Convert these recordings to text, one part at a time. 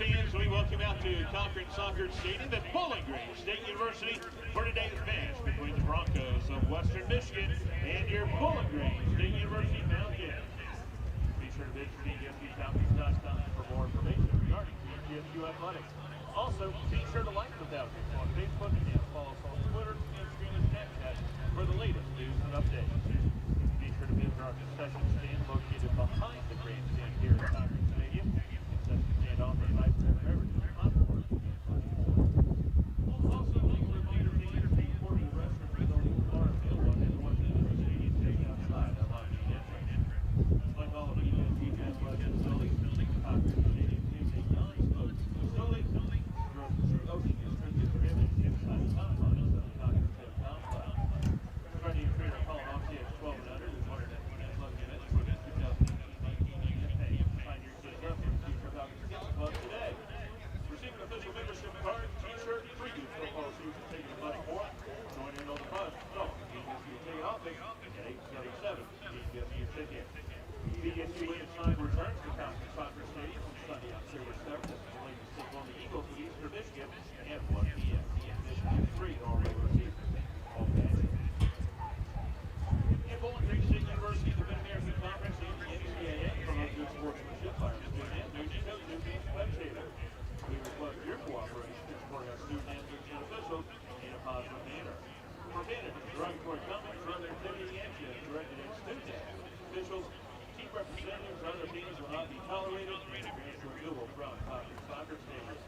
fans, we welcome out to Cochran Soccer Stadium at Bowling Green State University for today's match between the Broncos of Western Michigan and your Bowling Green State University Falcons. Be sure to visit BGSUFalcons.com for more information regarding BGSU athletics. Also, be sure to like the Falcons on Facebook and follow us on Twitter, Instagram, and Snapchat for the latest news and updates. Be sure to visit our concession stand located behind the grandstand here at Cochran Stadium. Concession stand offers nice beverages, popcorn, also, thanks for entertaining for the restaurant facilities are available at one end of the stadium just outside of the entrance. Like all of the BGSU athletic facilities, Cochran Stadium is a non-smoking facility. Ocean is prohibited inside the confines of the Cochran State Complex. Ready to trade our call on RCX 12 and under with 110 club units for the 2018-19 campaign. Find your kid up for the future Cochran State Club today. Receive an official membership card, t-shirt, free use football shoes and take your money for it. Join in on the bus. So, BGSU ticket office at 877 BGSU ticket. BGSU Women's Side returns to Cochran Soccer Stadium on Sunday, October 7th. As the ladies take on the Eagles of Eastern Michigan at 1 p.m. Michigan 3 all regular season. All matches. In Bowling Green State University, the Mid-American Conference and the NCAA promote good sportsmanship by our student athletes and coaches being spectators. We request your cooperation in supporting our student athletes and officials in a positive manner. Preventive and derogatory comments or other activity actions directed at student athletes, officials, team representatives, or other means will not be tolerated and grants renewal from Cochran Soccer Stadium.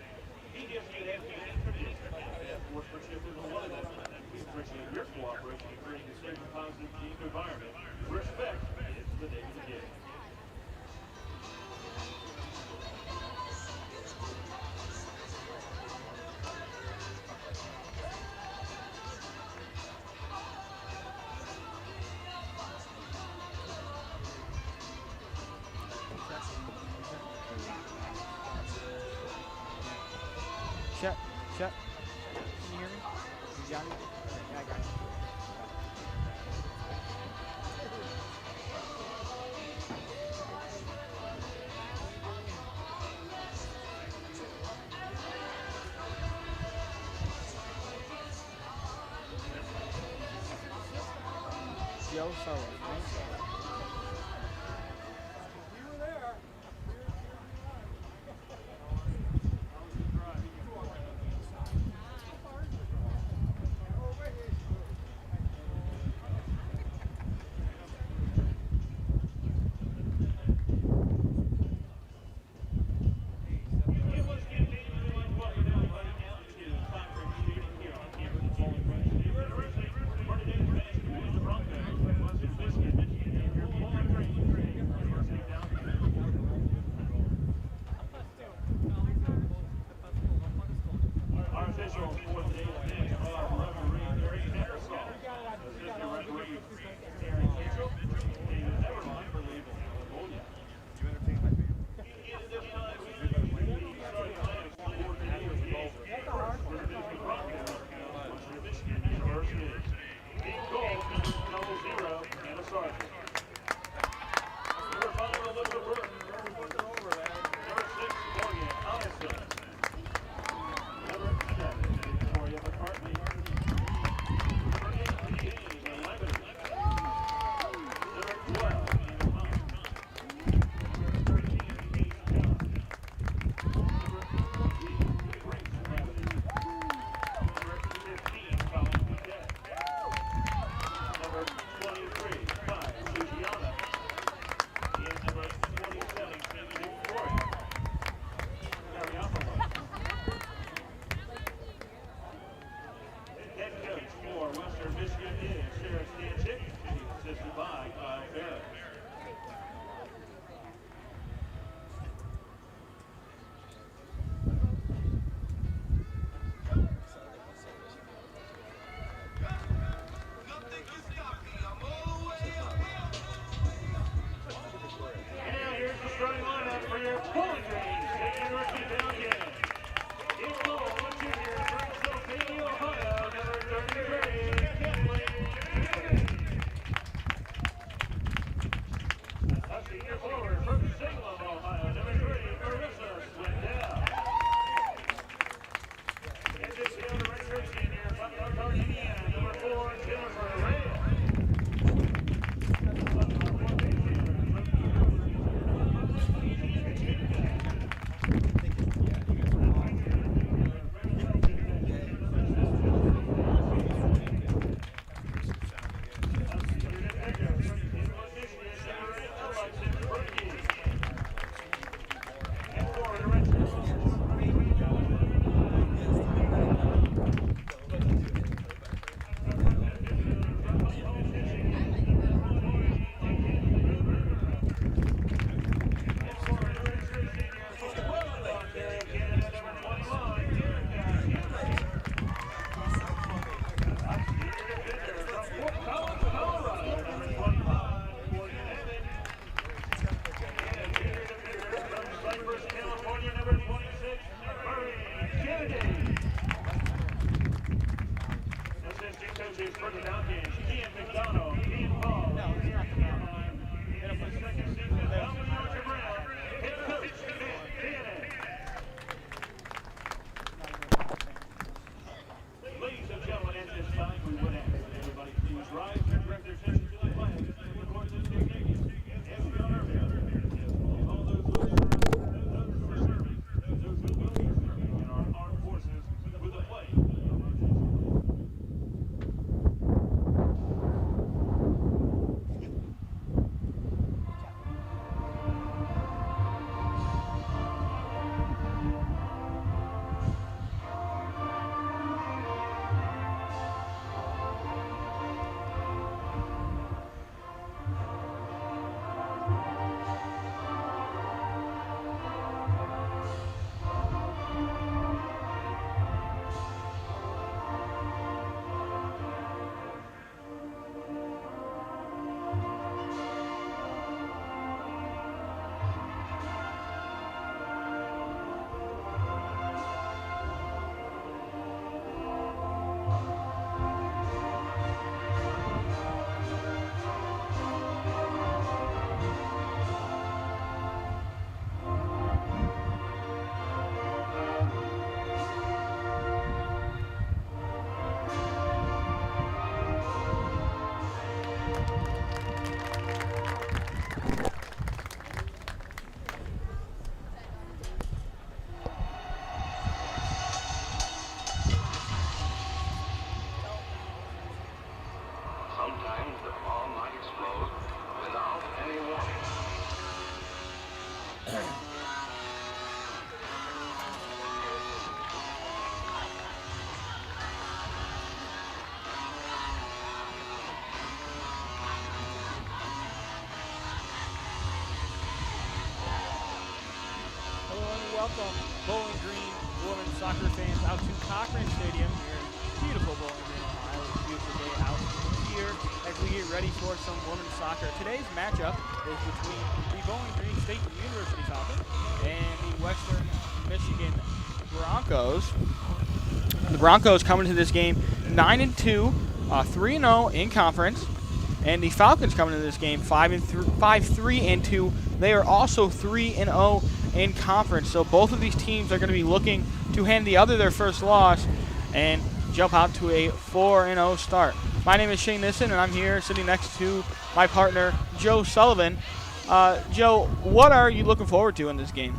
BGSU has been introduced, and sportsmanship is one of them. We appreciate your cooperation in creating a safe and positive team environment. Respect is the name of the game. Shut. Can you hear me? You got me? Yeah, I got you. Yo, solo. coaches for the Falcons, Ian McDonough, Ian Paul. No, it's not the problem. They don't put Second season, Alvin Archer Brown, head coach, Nick Cannon. Ladies and gentlemen, at this time, we would ask that everybody please rise and direct their attention to the flag in the course of the stadium. As we honor all those who are serving, those who will be serving in our armed forces with the flag of our nation. Sometimes the bomb might explode without any warning. Hello and welcome, Bowling Green women's soccer fans, out to Cochran Stadium here in beautiful Bowling Green, Ohio. It's a beautiful day out here as we get ready for some women's soccer. Today's matchup is between the Bowling Green State University Falcons and the Western Michigan Broncos. The Broncos coming to this game 9-2, 3-0 in conference. And the Falcons coming into this game 5-3-2. They are also 3-0 in conference. So both of these teams are going to be looking to hand the other their first loss and jump out to a 4-0 start. My name is Shane Nissen, and I'm here sitting next to my partner, Joe Sullivan. Joe, what are you looking forward to in this game?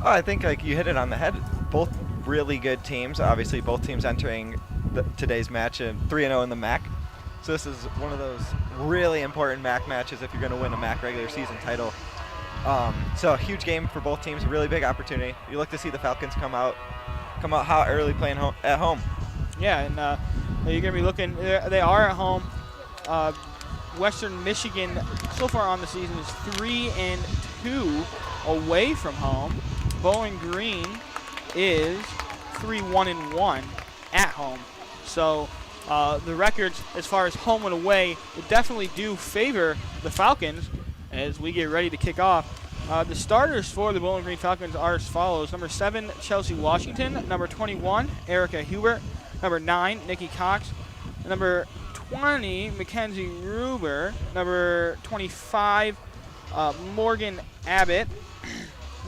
Oh, I think you hit it on the head. Both really good teams. Obviously, both teams entering today's match in 3-0 in the MAC. So this is one of those really important MAC matches if you're going to win a MAC regular season title. So a huge game for both teams, a really big opportunity. You look to see the Falcons come out hot early playing at home. Yeah, and you're going to be looking. They are at home. Western Michigan so far on the season is 3-2 away from home. Bowling Green is 3-1-1 at home. So the records as far as home and away would definitely do favor the Falcons as we get ready to kick off. The starters for the Bowling Green Falcons are as follows. Number 7, Chelsea Washington. Number 21, Erica Hubert. Number 9, Nikki Cox. Number 20, Mackenzie Ruber. Number 25, Morgan Abbott.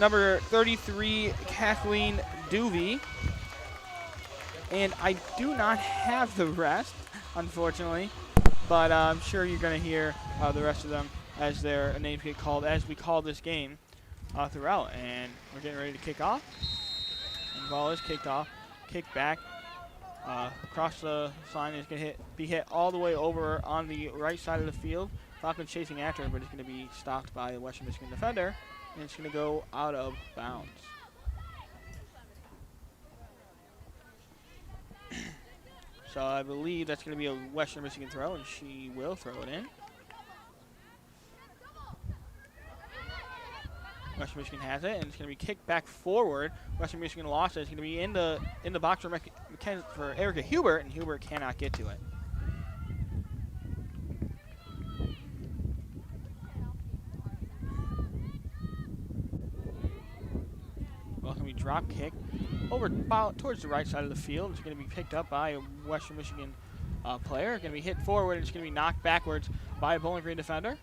Number 33, Kathleen Duvey. And I do not have the rest, unfortunately, but I'm sure you're going to hear the rest of them as their names get called as we call this game throughout. And we're getting ready to kick off. And the ball is kicked off, kicked back across the line. Is going to be hit all the way over on the right side of the field. Falcons chasing after it, but it's going to be stopped by the Western Michigan defender, and it's going to go out of bounds. So I believe that's going to be a Western Michigan throw, and she will throw it in. Western Michigan has it, and it's going to be kicked back forward. Western Michigan lost it. It's going to be in the box for Erica Hubert, and Hubert cannot get to it. Well, it's going to be drop kick over about towards the right side of the field. It's going to be picked up by a Western Michigan player. Going to be hit forward, and it's going to be knocked backwards by a Bowling Green defender.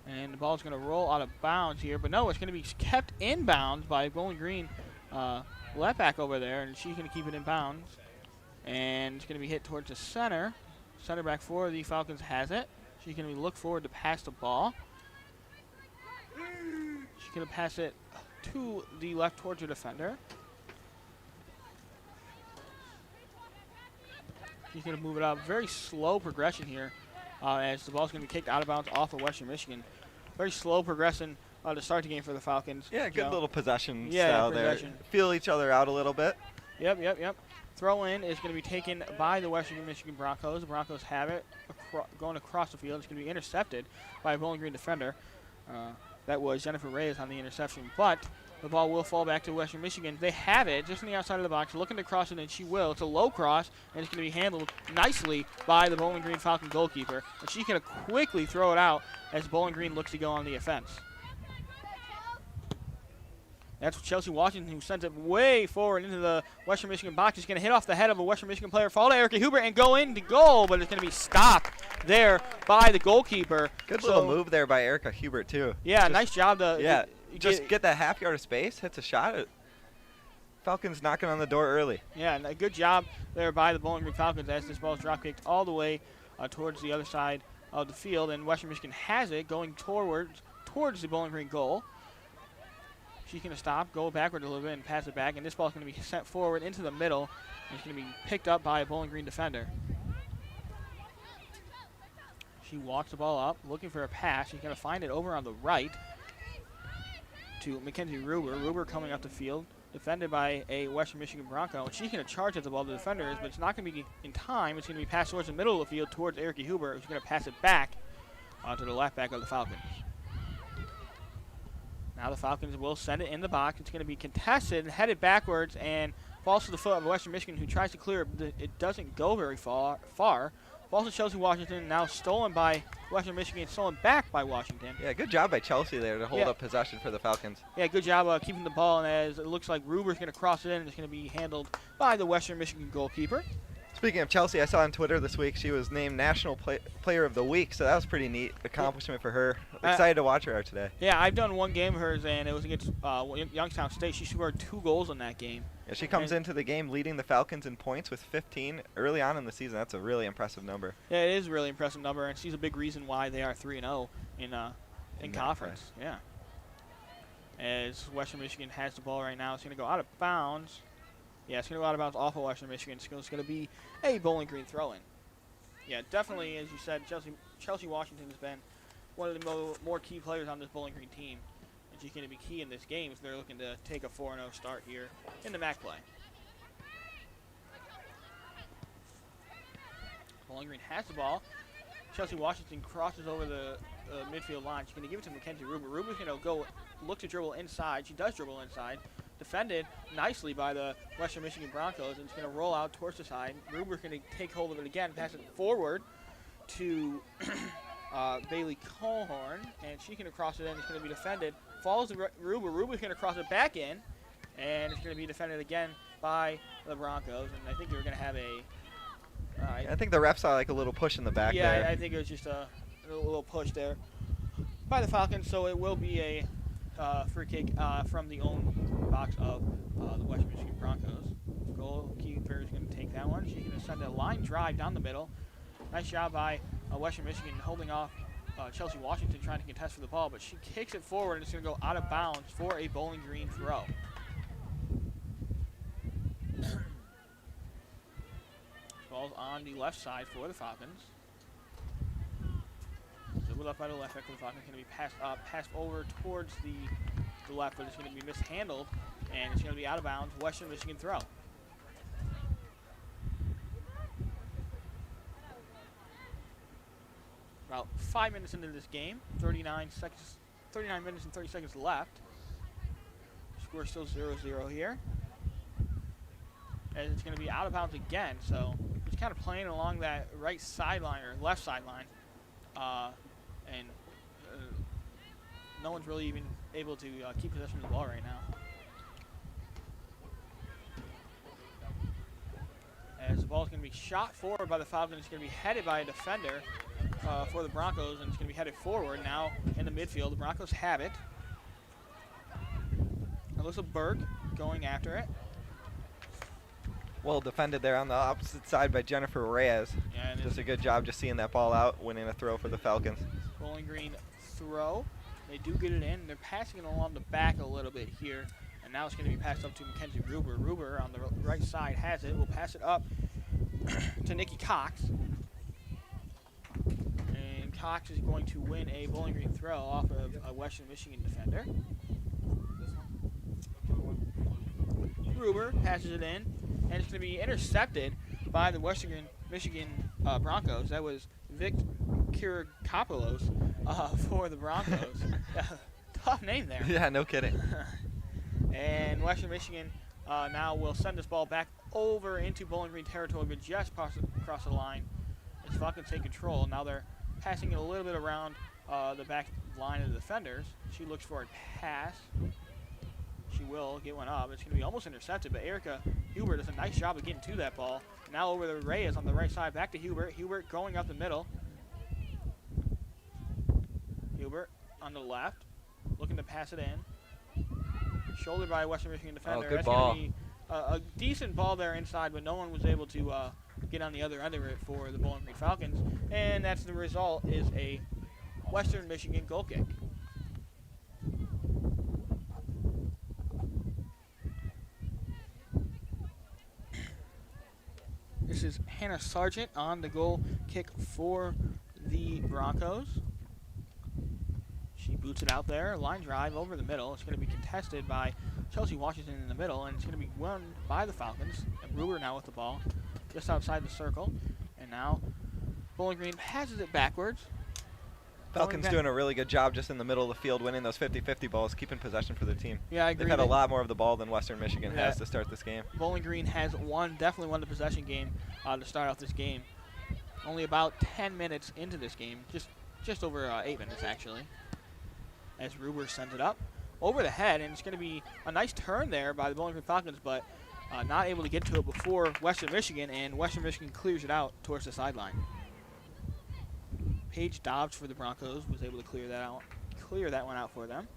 And the ball's going to roll out of bounds here, but no, it's going to be kept in bounds by Bowling Green left back over there, and she's going to keep it in bounds. And it's going to be hit towards the center. Center back for the Falcons has it. She's going to look forward to pass the ball. She's going to pass it to the left towards her defender. She's going to move it up. Very slow progression here as the ball's going to be kicked out of bounds off of Western Michigan. Very slow progression to start the game for the Falcons. Yeah, good little possession yeah, style possession. there. Feel each other out a little bit. Yep. Throw in is going to be taken by the Western Michigan Broncos. The Broncos have it going across the field. It's going to be intercepted by a Bowling Green defender. That was Jennifer Reyes on the interception, but the ball will fall back to Western Michigan. They have it just on the outside of the box, looking to cross it, and she will. It's a low cross, and it's going to be handled nicely by the Bowling Green Falcon goalkeeper. And she's going to quickly throw it out as Bowling Green looks to go on the offense. That's Chelsea Washington, who sends it way forward into the Western Michigan box. It's going to hit off the head of a Western Michigan player, fall to Erica Huber, and go into goal, but it's going to be stopped there by the goalkeeper. Good little move there by Erica Hubert, too. Yeah, nice job to get that half yard of space, hits a shot. Falcons knocking on the door early. Yeah, and a good job there by the Bowling Green Falcons as this ball is drop kicked all the way towards the other side of the field, and Western Michigan has it going towards the Bowling Green goal. She's going to stop, go backward a little bit, and pass it back, and this ball is going to be sent forward into the middle, and it's going to be picked up by a Bowling Green defender. She walks the ball up, looking for a pass. She's going to find it over on the right to Mackenzie Ruber. Ruber coming up the field, defended by a Western Michigan Bronco. And she's going to charge at the ball, the defender is, but it's not going to be in time. It's going to be passed towards the middle of the field towards Erica Huber, who's going to pass it back to the left back of the Falcons. Now the Falcons will send it in the box. It's going to be contested, headed backwards, and falls to the foot of Western Michigan, who tries to clear it. It doesn't go very far. Falls to Chelsea Washington, now stolen by Western Michigan, stolen back by Washington. Yeah, good job by Chelsea there to hold up possession for the Falcons. Yeah, good job keeping the ball, and as it looks like Ruber's going to cross it in, and it's going to be handled by the Western Michigan goalkeeper. Speaking of Chelsea, I saw on Twitter this week she was named National Player of the Week, so that was pretty neat accomplishment for her. Excited to watch her today. Yeah, I've done one game of hers, and it was against Youngstown State. She scored 2 goals in that game. Yeah, she comes into the game leading the Falcons in points with 15 early on in the season. That's a really impressive number. Yeah, it is a really impressive number, and she's a big reason why they are 3-0 in conference. Yeah. As Western Michigan has the ball right now, it's going to go out of bounds. Yeah, it's going to go out of bounds off of Western Michigan. It's going to be a Bowling Green throw-in. Yeah, definitely, as you said, Chelsea Washington has been one of the more key players on this Bowling Green team. And she's going to be key in this game if they're looking to take a 4-0 start here in the MAC play. Bowling Green has the ball. Chelsea Washington crosses over the midfield line. She's going to give it to Mackenzie Ruber. Ruber's going to look to dribble inside. She does dribble inside. Defended nicely by the Western Michigan Broncos, and it's going to roll out towards the side. Ruber's going to take hold of it again, pass it forward to Bailey Colhorn, and she's going to cross it in. It's going to be defended. Falls to Ruber. Ruber's going to cross it back in, and it's going to be defended again by the Broncos. And I think they're going to have I think the ref saw like a little push in the back there. Yeah, I think it was just a little push there by the Falcons, so it will be a free kick from the own box of the Western Michigan Broncos. Goalkeeper is going to take that one. She's going to send a line drive down the middle. Nice job by Western Michigan holding off Chelsea Washington trying to contest for the ball, but she kicks it forward and it's going to go out of bounds for a Bowling Green throw. Ball's on the left side for the Falcons. Dribbled up by the left back of the Falcons. Going to be passed over towards the left, but it's going to be mishandled, and it's going to be out of bounds. Western Michigan throw. About 5 minutes into this game, 39 minutes and 30 seconds left. Score still 0-0 here. And it's going to be out of bounds again, so it's kind of playing along that right sideline or left sideline. And no one's really even able to keep possession of the ball right now. As the ball is going to be shot forward by the Falcons, it's going to be headed by a defender for the Broncos, and it's going to be headed forward now in the midfield. The Broncos have it. Alyssa Berg going after it. Well defended there on the opposite side by Jennifer Reyes. Yeah, and Just a good job just seeing that ball out, winning a throw for the Falcons. Bowling Green throw. They do get it in. They're passing it along the back a little bit here. And now it's going to be passed up to Mackenzie Ruber. Ruber on the right side has it. We'll pass it up to Nikki Cox. And Cox is going to win a Bowling Green throw off of a Western Michigan defender. Ruber passes it in, and it's going to be intercepted by the Western Michigan Broncos. That was Vic Kirkopoulos for the Broncos. Tough name there. Yeah, no kidding. And Western Michigan now will send this ball back over into Bowling Green territory, but just across the line. As Falcons take control. Now they're passing it a little bit around the back line of the defenders. She looks for a pass. She will get one up. It's going to be almost intercepted, but Erica Hubert does a nice job of getting to that ball. Now over the Reyes on the right side, back to Hubert. Hubert going up the middle. Hubert on the left, looking to pass it in. Shouldered by a Western Michigan defender. Oh, good That's ball. Gonna be a decent ball there inside, but no one was able to get on the other end of it for the Bowling Green Falcons. And that's the result, is a Western Michigan goal kick. This is Hannah Sargent on the goal kick for the Broncos. She boots it out there, line drive over the middle. It's going to be contested by Chelsea Washington in the middle, and it's going to be won by the Falcons. And Ruber now with the ball, just outside the circle. And now Bowling Green passes it backwards. Falcons doing a really good job just in the middle of the field, winning those 50-50 balls, keeping possession for the team. Yeah, I agree. They've had a lot more of the ball than Western Michigan has to start this game. Bowling Green has definitely won the possession game to start off this game. Only about 10 minutes into this game, just over 8 minutes actually. As Ruber sends it up over the head, and it's going to be a nice turn there by the Bowling Green Falcons, but not able to get to it before Western Michigan, and Western Michigan clears it out towards the sideline. Paige Dobbs for the Broncos was able to clear that one out for them.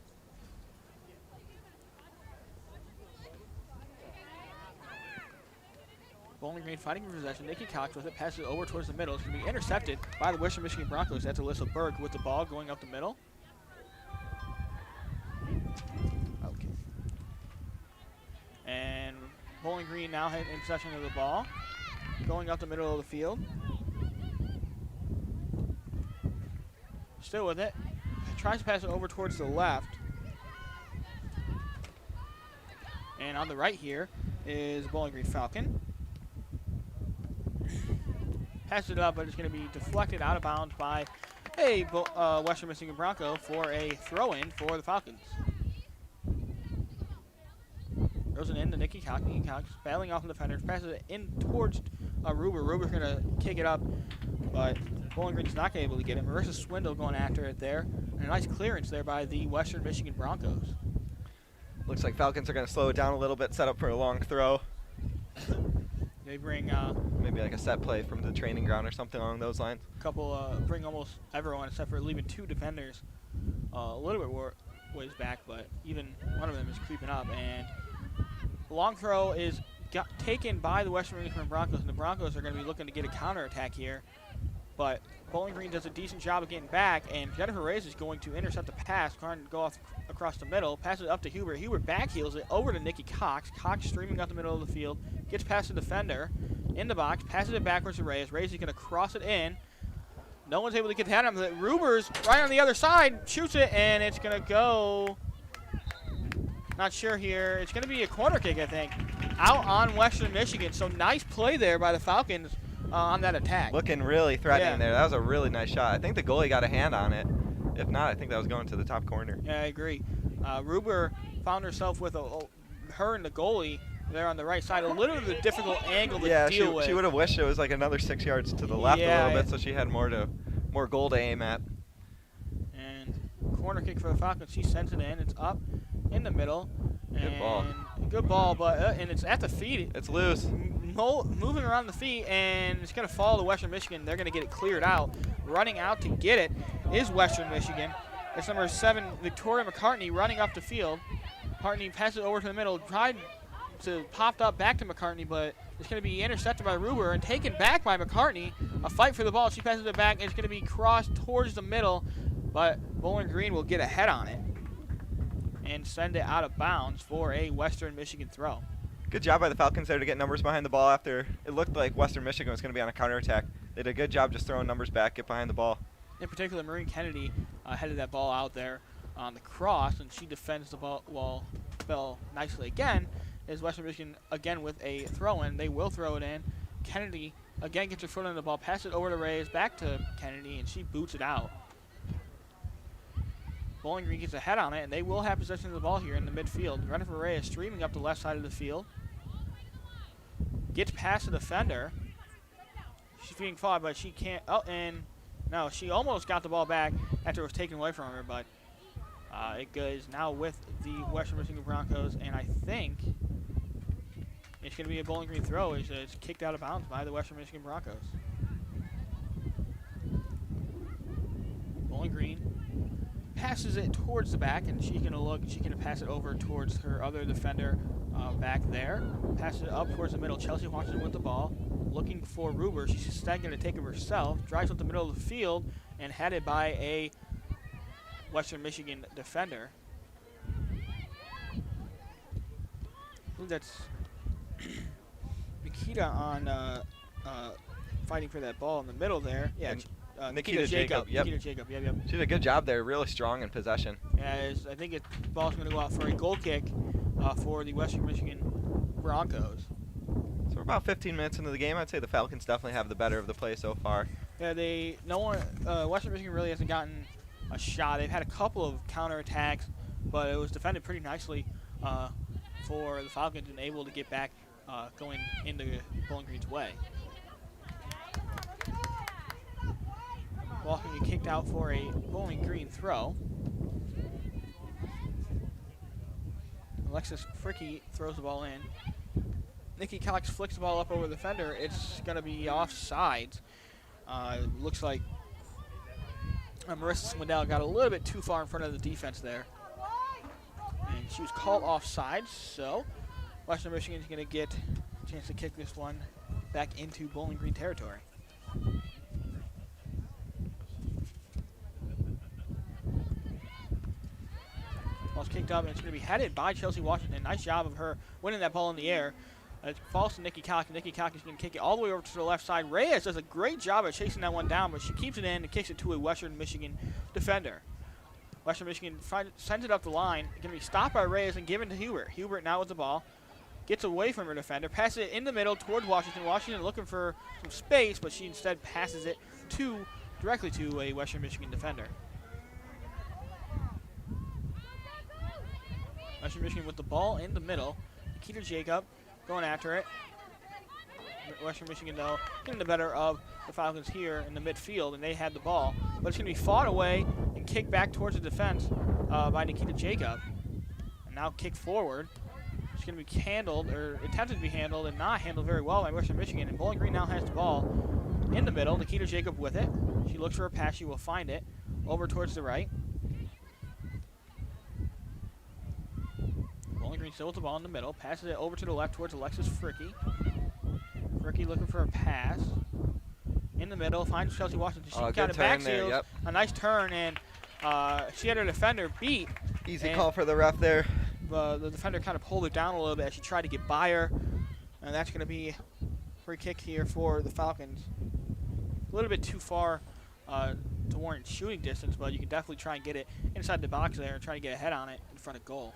Bowling Green fighting for possession. Nikki Cox with it, passes it over towards the middle. It's going to be intercepted by the Western Michigan Broncos. That's Alyssa Berg with the ball going up the middle. Okay. And Bowling Green now in possession of the ball, going up the middle of the field. Still with it. Tries to pass it over towards the left. And on the right here is Bowling Green Falcon. Passes it up, but it's going to be deflected out of bounds by a Western Michigan Bronco for a throw-in for the Falcons. Throws it in to Nikki Cox. Nikki Cox battling off the defenders, passes it in towards Ruber. Ruber's going to kick it up, but Bowling Green's not going to be able to get it. Marissa Swindle going after it there. And a nice clearance there by the Western Michigan Broncos. Looks like Falcons are going to slow it down a little bit, set up for a long throw. They bring maybe like a set play from the training ground or something along those lines. bring almost everyone except for leaving two defenders a little bit ways back, but even one of them is creeping up. And the long throw is taken by the Western Michigan Broncos, and the Broncos are going to be looking to get a counterattack here. But Bowling Green does a decent job of getting back, and Jennifer Reyes is going to intercept the pass, trying to go off across the middle, passes it up to Hubert. Hubert backheels it over to Nikki Cox. Cox streaming up the middle of the field, gets past the defender in the box, passes it backwards to Reyes. Reyes is going to cross it in. No one's able to get that on him. Ruber's right on the other side, shoots it, and it's going to go, not sure here. It's going to be a corner kick, I think, out on Western Michigan. So nice play there by the Falcons on that attack. Looking really threatening there. That was a really nice shot. I think the goalie got a hand on it. If not, I think that was going to the top corner. Yeah, I agree. Ruber found herself with her and the goalie there on the right side. A little bit of a difficult angle to deal with. She would have wished it was like another 6 yards to the left a little bit, so she had more goal to aim at. And corner kick for the Falcons. She sends it in. It's up in the middle. Good ball. Good ball, but and it's at the feet. It's loose. moving around the feet, and it's going to fall to Western Michigan. They're going to get it cleared out. Running out to get it is Western Michigan. It's number 7, Victoria McCartney, running up the field. McCartney passes it over to the middle, tried to pop up back to McCartney, but it's going to be intercepted by Ruber and taken back by McCartney. A fight for the ball. She passes it back, and it's going to be crossed towards the middle, but Bowling Green will get ahead on it and send it out of bounds for a Western Michigan throw. Good job by the Falcons there to get numbers behind the ball after it looked like Western Michigan was going to be on a counterattack. They did a good job just throwing numbers back, get behind the ball. In particular, Maureen Kennedy headed that ball out there on the cross, and she defends the ball nicely again. Is Western Michigan again with a throw-in. They will throw it in. Kennedy again gets her foot on the ball, passes it over to Reyes, back to Kennedy, and she boots it out. Bowling Green gets ahead on it, and they will have possession of the ball here in the midfield. Jennifer Reyes streaming up the left side of the field. Gets past the defender. She's being fought, but she can't. Oh, and no, she almost got the ball back after it was taken away from her, but it goes now with the Western Michigan Broncos, and I think it's going to be a Bowling Green throw. It's kicked out of bounds by the Western Michigan Broncos. Bowling Green passes it towards the back, and she's going to look. She's going to pass it over towards her other defender back there. Passes it up towards the middle. Chelsea Washington with the ball, looking for Ruber. She's instead going to take it herself. Drives up the middle of the field and headed by a Western Michigan defender. I believe that's Nikita on fighting for that ball in the middle there. Yeah, Nikita Jacob. Yep. Nikita Jacob. Yep. She did a good job there, really strong in possession. Yeah, I think the ball's going to go out for a goal kick for the Western Michigan Broncos. So we're about 15 minutes into the game. I'd say the Falcons definitely have the better of the play so far. Yeah, Western Michigan really hasn't gotten a shot. They've had a couple of counterattacks, but it was defended pretty nicely for the Falcons and able to get back going into Bowling Green's way. Ball can be kicked out for a Bowling Green throw. Alexis Fricky throws the ball in. Nikki Cox flicks the ball up over the defender. It's going to be offsides. Looks like Marissa Swindell got a little bit too far in front of the defense there. And she was called offsides, so Western Michigan's going to get a chance to kick this one back into Bowling Green territory. Ball's kicked up, and it's going to be headed by Chelsea Washington. Nice job of her winning that ball in the air. It falls to Nikki Cox. Nikki Cox is going to kick it all the way over to the left side. Reyes does a great job of chasing that one down, but she keeps it in and kicks it to a Western Michigan defender. Western Michigan sends it up the line. It's going to be stopped by Reyes and given to Hubert. Hubert now with the ball. Gets away from her defender. Passes it in the middle towards Washington. Washington looking for some space, but she instead passes it directly to a Western Michigan defender. Western Michigan with the ball in the middle. Nikita Jacob going after it. Western Michigan, though, getting the better of the Falcons here in the midfield, and they had the ball. But it's going to be fought away and kicked back towards the defense by Nikita Jacob. And now kicked forward. It's going to be handled, or attempted to be handled, and not handled very well by Western Michigan. And Bowling Green now has the ball in the middle. Nikita Jacob with it. She looks for a pass. She will find it over towards the right. Bowling Green still with the ball in the middle. Passes it over to the left towards Alexis Fricky. Fricky looking for a pass. In the middle, finds Chelsea Washington. She got it back there, yep. A nice turn, and she had her defender beat. Easy call for the ref there. The defender kind of pulled her down a little bit as she tried to get by her. And that's going to be a free kick here for the Falcons. A little bit too far to warrant shooting distance, but you can definitely try and get it inside the box there and try to get a head on it in front of goal.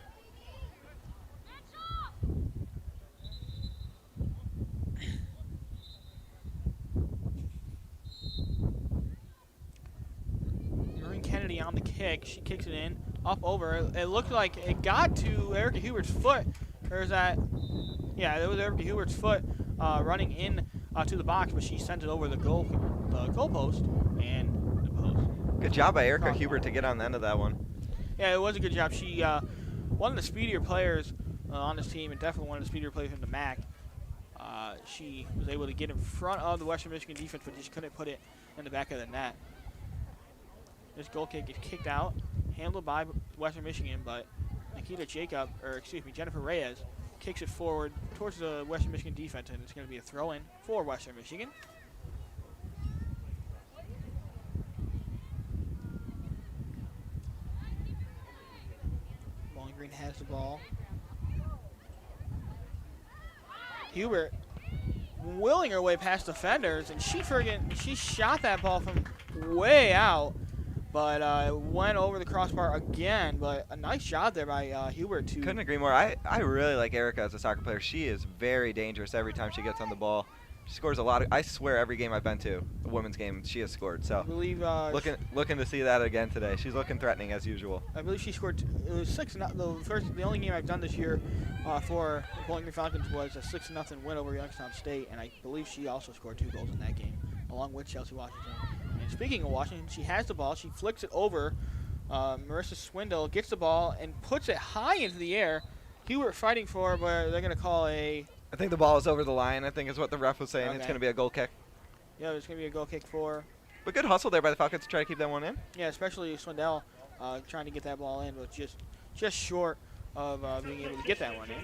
Kennedy on the kick. She kicks it in, up over. It looked like it got to Erica Hubert's foot. There's that. Yeah, it was Erica Hubert's foot running in to the box, but she sent it over the goal post and the post. Good job by Erica Hubert to get on the end of that one. Yeah, it was a good job. She one of the speedier players on this team, and definitely one of the speedier players in the MAC. She was able to get in front of the Western Michigan defense, but just couldn't put it in the back of the net. This goal kick is kicked out, handled by Western Michigan, but Jennifer Reyes kicks it forward towards the Western Michigan defense, and it's going to be a throw-in for Western Michigan. Bowling Green has the ball. Hubert willing her way past defenders, and she shot that ball from way out, but went over the crossbar again. But a nice job there by Hubert. Couldn't agree more. I really like Erica as a soccer player. She is very dangerous every time she gets on the ball. She scores a lot. I swear every game I've been to, a women's game, she has scored. So I believe looking to see that again today. She's looking threatening as usual. I believe she scored. It was 6-0. The only game I've done this year for the Bowling Green Falcons was a 6-0 win over Youngstown State, and I believe she also scored 2 goals in that game, along with Chelsea Washington. And speaking of Washington, she has the ball. She flicks it over. Marissa Swindle gets the ball and puts it high into the air. Hubert fighting for it, but they're going to call a. I think the ball is over the line. I think is what the ref was saying. Okay. It's going to be a goal kick. Yeah, it's going to be a goal kick for. But good hustle there by the Falcons to try to keep that one in. Yeah, especially Swindell trying to get that ball in, but just short of being able to get that one in.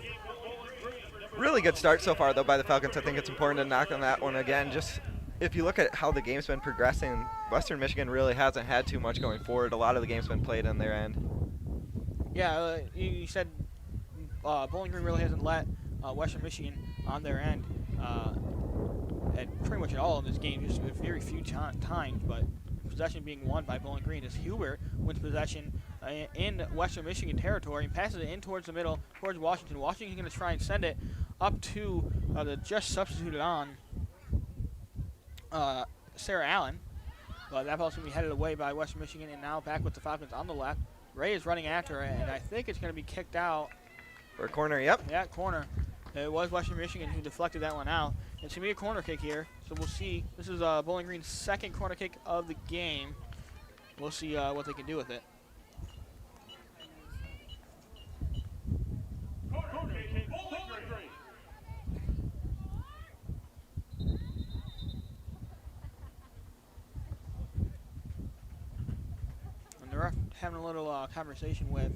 Really good start so far, though, by the Falcons. I think it's important to knock on that one again. Just if you look at how the game's been progressing, Western Michigan really hasn't had too much going forward. A lot of the game's been played on their end. Yeah, you said Bowling Green really hasn't let Western Michigan on their end at pretty much at all in this game, just very few times, but possession being won by Bowling Green as Hubert wins possession in Western Michigan territory and passes it in towards the middle, towards Washington. Washington's going to try and send it up to the just substituted on Sarah Allen, but that ball's going to be headed away by Western Michigan, and now back with the Falcons on the left. Ray is running after it, and I think it's going to be kicked out. For a corner, yep. Yeah, corner. It was Western Michigan who deflected that one out. It's going to be a corner kick here, so we'll see. This is Bowling Green's second corner kick of the game. We'll see what they can do with it. Corner kick, Bowling Green. And the ref having a little conversation with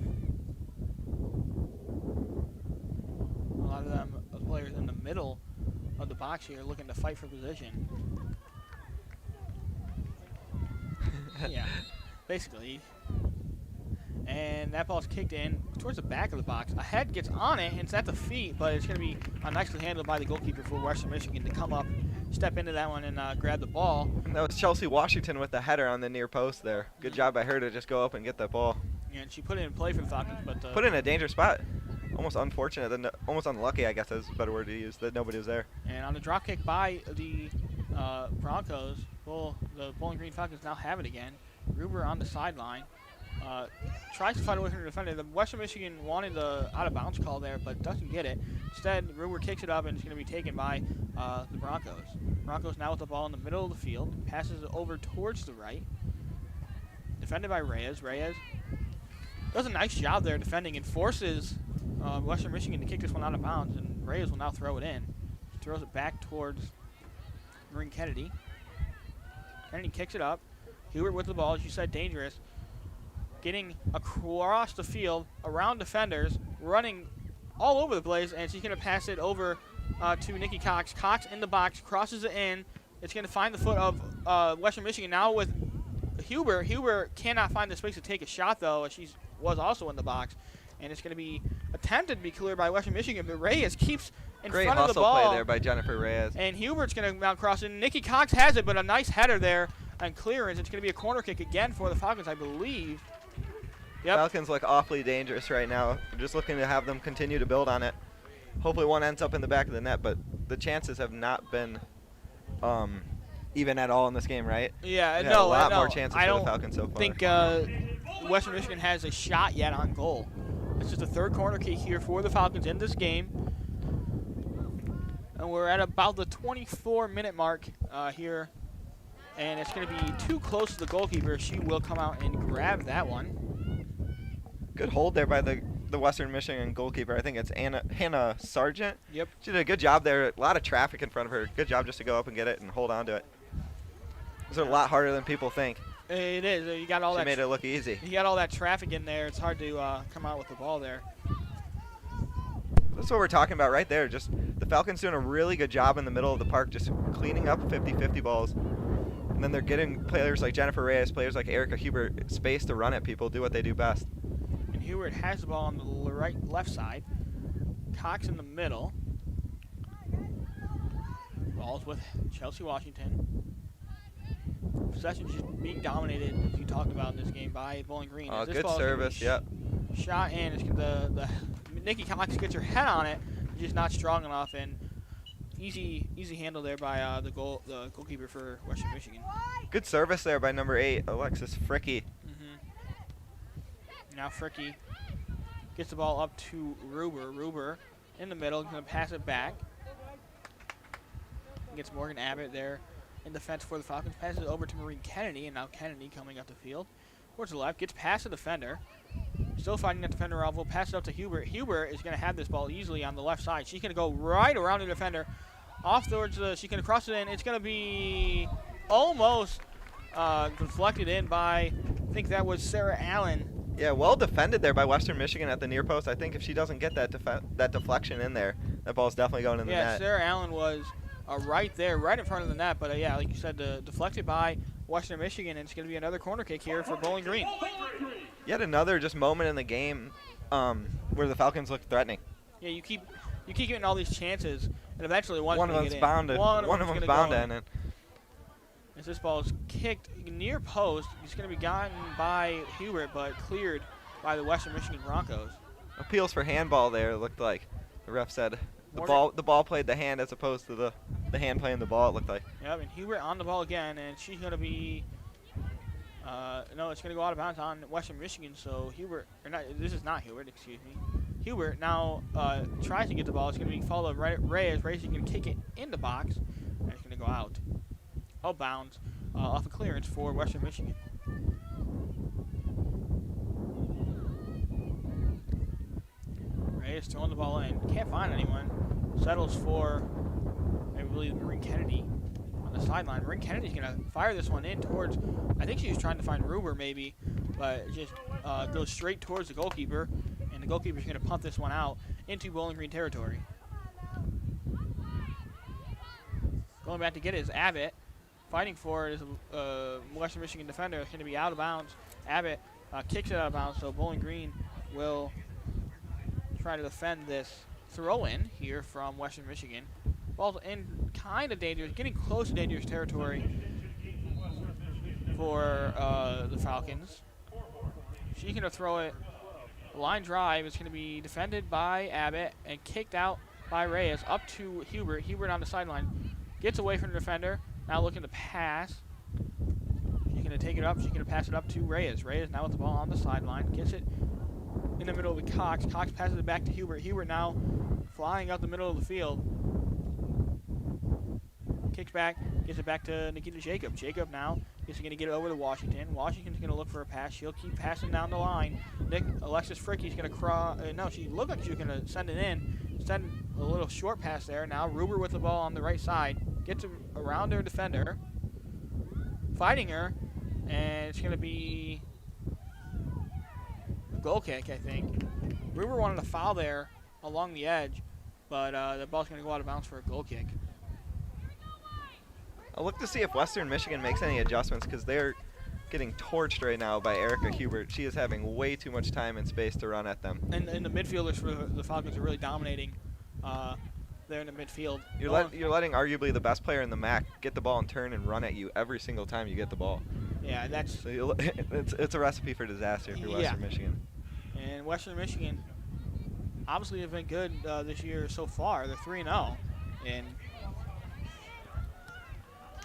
a lot of them players in the middle of the box here looking to fight for position. Yeah, basically. And that ball's kicked in towards the back of the box. A head gets on it, and it's at the feet, but it's going to be nicely handled by the goalkeeper for Western Michigan to come up, step into that one, and grab the ball. And that was Chelsea Washington with the header on the near post there. Good job by her to just go up and get that ball. Yeah, and she put it in play for the Falcons, but put it in a dangerous spot. Almost unfortunate, almost unlucky, I guess is a better word to use, that nobody was there. And on the drop kick by the Broncos, the Bowling Green Falcons now have it again. Gruber on the sideline. Tries to fight away from the defender. The Western Michigan wanted the out-of-bounds call there, but doesn't get it. Instead, Gruber kicks it up, and it's going to be taken by the Broncos. Broncos now with the ball in the middle of the field. Passes it over towards the right. Defended by Reyes. Reyes does a nice job there defending and forces Western Michigan to kick this one out of bounds, and Reyes will now throw it in. Throws it back towards Maureen Kennedy. Kennedy kicks it up. Hubert with the ball, as you said, dangerous. Getting across the field, around defenders, running all over the place, and she's going to pass it over to Nikki Cox. Cox in the box, crosses it in. It's going to find the foot of Western Michigan. Now with Hubert. Hubert cannot find the space to take a shot, though, as she was also in the box. And it's going to be attempted to be cleared by Western Michigan, but Reyes keeps in Great front of the hustle ball. play there by Jennifer Reyes. And Hubert's going to now cross it. Nikki Cox has it, but a nice header there and clearance. It's going to be a corner kick again for the Falcons, I believe. Yep. Falcons look awfully dangerous right now. We're just looking to have them continue to build on it. Hopefully one ends up in the back of the net, but the chances have not been even at all in this game, right? Yeah, no. A lot more chances for the Falcons so far. I think Western Michigan has a shot yet on goal. It's just the third corner kick here for the Falcons in this game. And we're at about the 24-minute mark here. And it's going to be too close to the goalkeeper. She will come out and grab that one. Good hold there by the the Western Michigan goalkeeper. I think it's Hannah Sargent. Yep. She did a good job there. A lot of traffic in front of her. Good job just to go up and get it and hold on to it. It's a lot harder than people think. It is. You got all She that. made it look easy. You got all that traffic in there. It's hard to come out with the ball there. That's what we're talking about right there. Just the Falcons doing a really good job in the middle of the park, just cleaning up 50-50 balls. And then they're getting players like Jennifer Reyes, players like Erica Hubert space to run at people, do what they do best. And Hubert has the ball on the left side. Cox in the middle. Ball's with Chelsea Washington. Possession just being dominated, as you talked about in this game, by Bowling Green. Oh, This good ball is service, yep. Shot in. It's the Nikki Cox gets her head on it, just not strong enough, and easy handle there by the goalkeeper for Western Michigan. Good service there by number 8, Alexis Fricky. Now Fricky gets the ball up to Ruber. Ruber in the middle, going to pass it back. Gets Morgan Abbott there in defense for the Falcons. Passes it over to Maureen Kennedy, and now Kennedy coming up the field towards the left. Gets past the defender. Still fighting that defender off. We'll pass it up to Hubert. Hubert is going to have this ball easily on the left side. She's going to go right around the defender. Off towards the, she's going to cross it in. It's going to be almost deflected in by, I think that was Sarah Allen. Yeah, well defended there by Western Michigan at the near post. I think if she doesn't get that that deflection in there, that ball's definitely going in the net. Yeah, Sarah Allen was right there, right in front of the net. But yeah, like you said, deflected by Western Michigan, and it's going to be another corner kick here for Bowling Green. Yet another just moment in the game where the Falcons look threatening. Yeah, you keep getting all these chances, and eventually one of them's bound to end it. As this ball is kicked near post, it's going to be gotten by Hubert, but cleared by the Western Michigan Broncos. Appeals for handball there. It looked like the ref said the ball played the hand as opposed to the hand playing the ball. It looked like. Yep, and Hubert on the ball again, and she's going to be. No, it's going to go out of bounds on Western Michigan. So Hubert, or not, this is not Hubert. Excuse me. Hubert now tries to get the ball. It's going to be followed by Reyes. Reyes is going to kick it in the box, and it's going to go out. Out bounds off a clearance for Western Michigan. Reyes throwing the ball in. Can't find anyone. Settles for, I believe, Maureen Kennedy on the sideline. Maureen Kennedy's going to fire this one in towards, I think she was trying to find Ruber maybe, but it just goes straight towards the goalkeeper, and the goalkeeper's going to pump this one out into Bowling Green territory. Going back to get it is Abbott. Fighting for it is Western Michigan defender. It's going to be out of bounds. Abbott kicks it out of bounds, so Bowling Green will try to defend this throw-in here from Western Michigan. Ball's in kind of dangerous, getting close to dangerous territory for the Falcons. She's going to throw it. Line drive is going to be defended by Abbott and kicked out by Reyes up to Hubert. Hubert on the sideline. Gets away from the defender. Now looking to pass. She's going to take it up. She's going to pass it up to Reyes. Reyes now with the ball on the sideline. Gets it in the middle of the Cox. Cox passes it back to Hubert. Hubert now flying up the middle of the field. Kicks back. Gets it back to Nikita Jacob. Jacob now is going to get it over to Washington. Washington's going to look for a pass. She'll keep passing down the line. Alexis Fricky's going to cross. No, she looked like she was going to send it in. Send a little short pass there. Now Ruber with the ball on the right side. Gets around her defender. Fighting her. And it's going to be a goal kick, I think. Ruber wanted to foul there along the edge. But the ball's going to go out of bounds for a goal kick. I'll look to see if Western Michigan makes any adjustments because they're getting torched right now by Erica Hubert. She is having way too much time and space to run at them. And the midfielders for the Falcons are really dominating there in the midfield. You're letting arguably the best player in the MAC get the ball and turn and run at you every single time you get the ball. Yeah, that's... So it's a recipe for disaster if you're Western Michigan. And Western Michigan obviously have been good this year so far. They're 3-0. And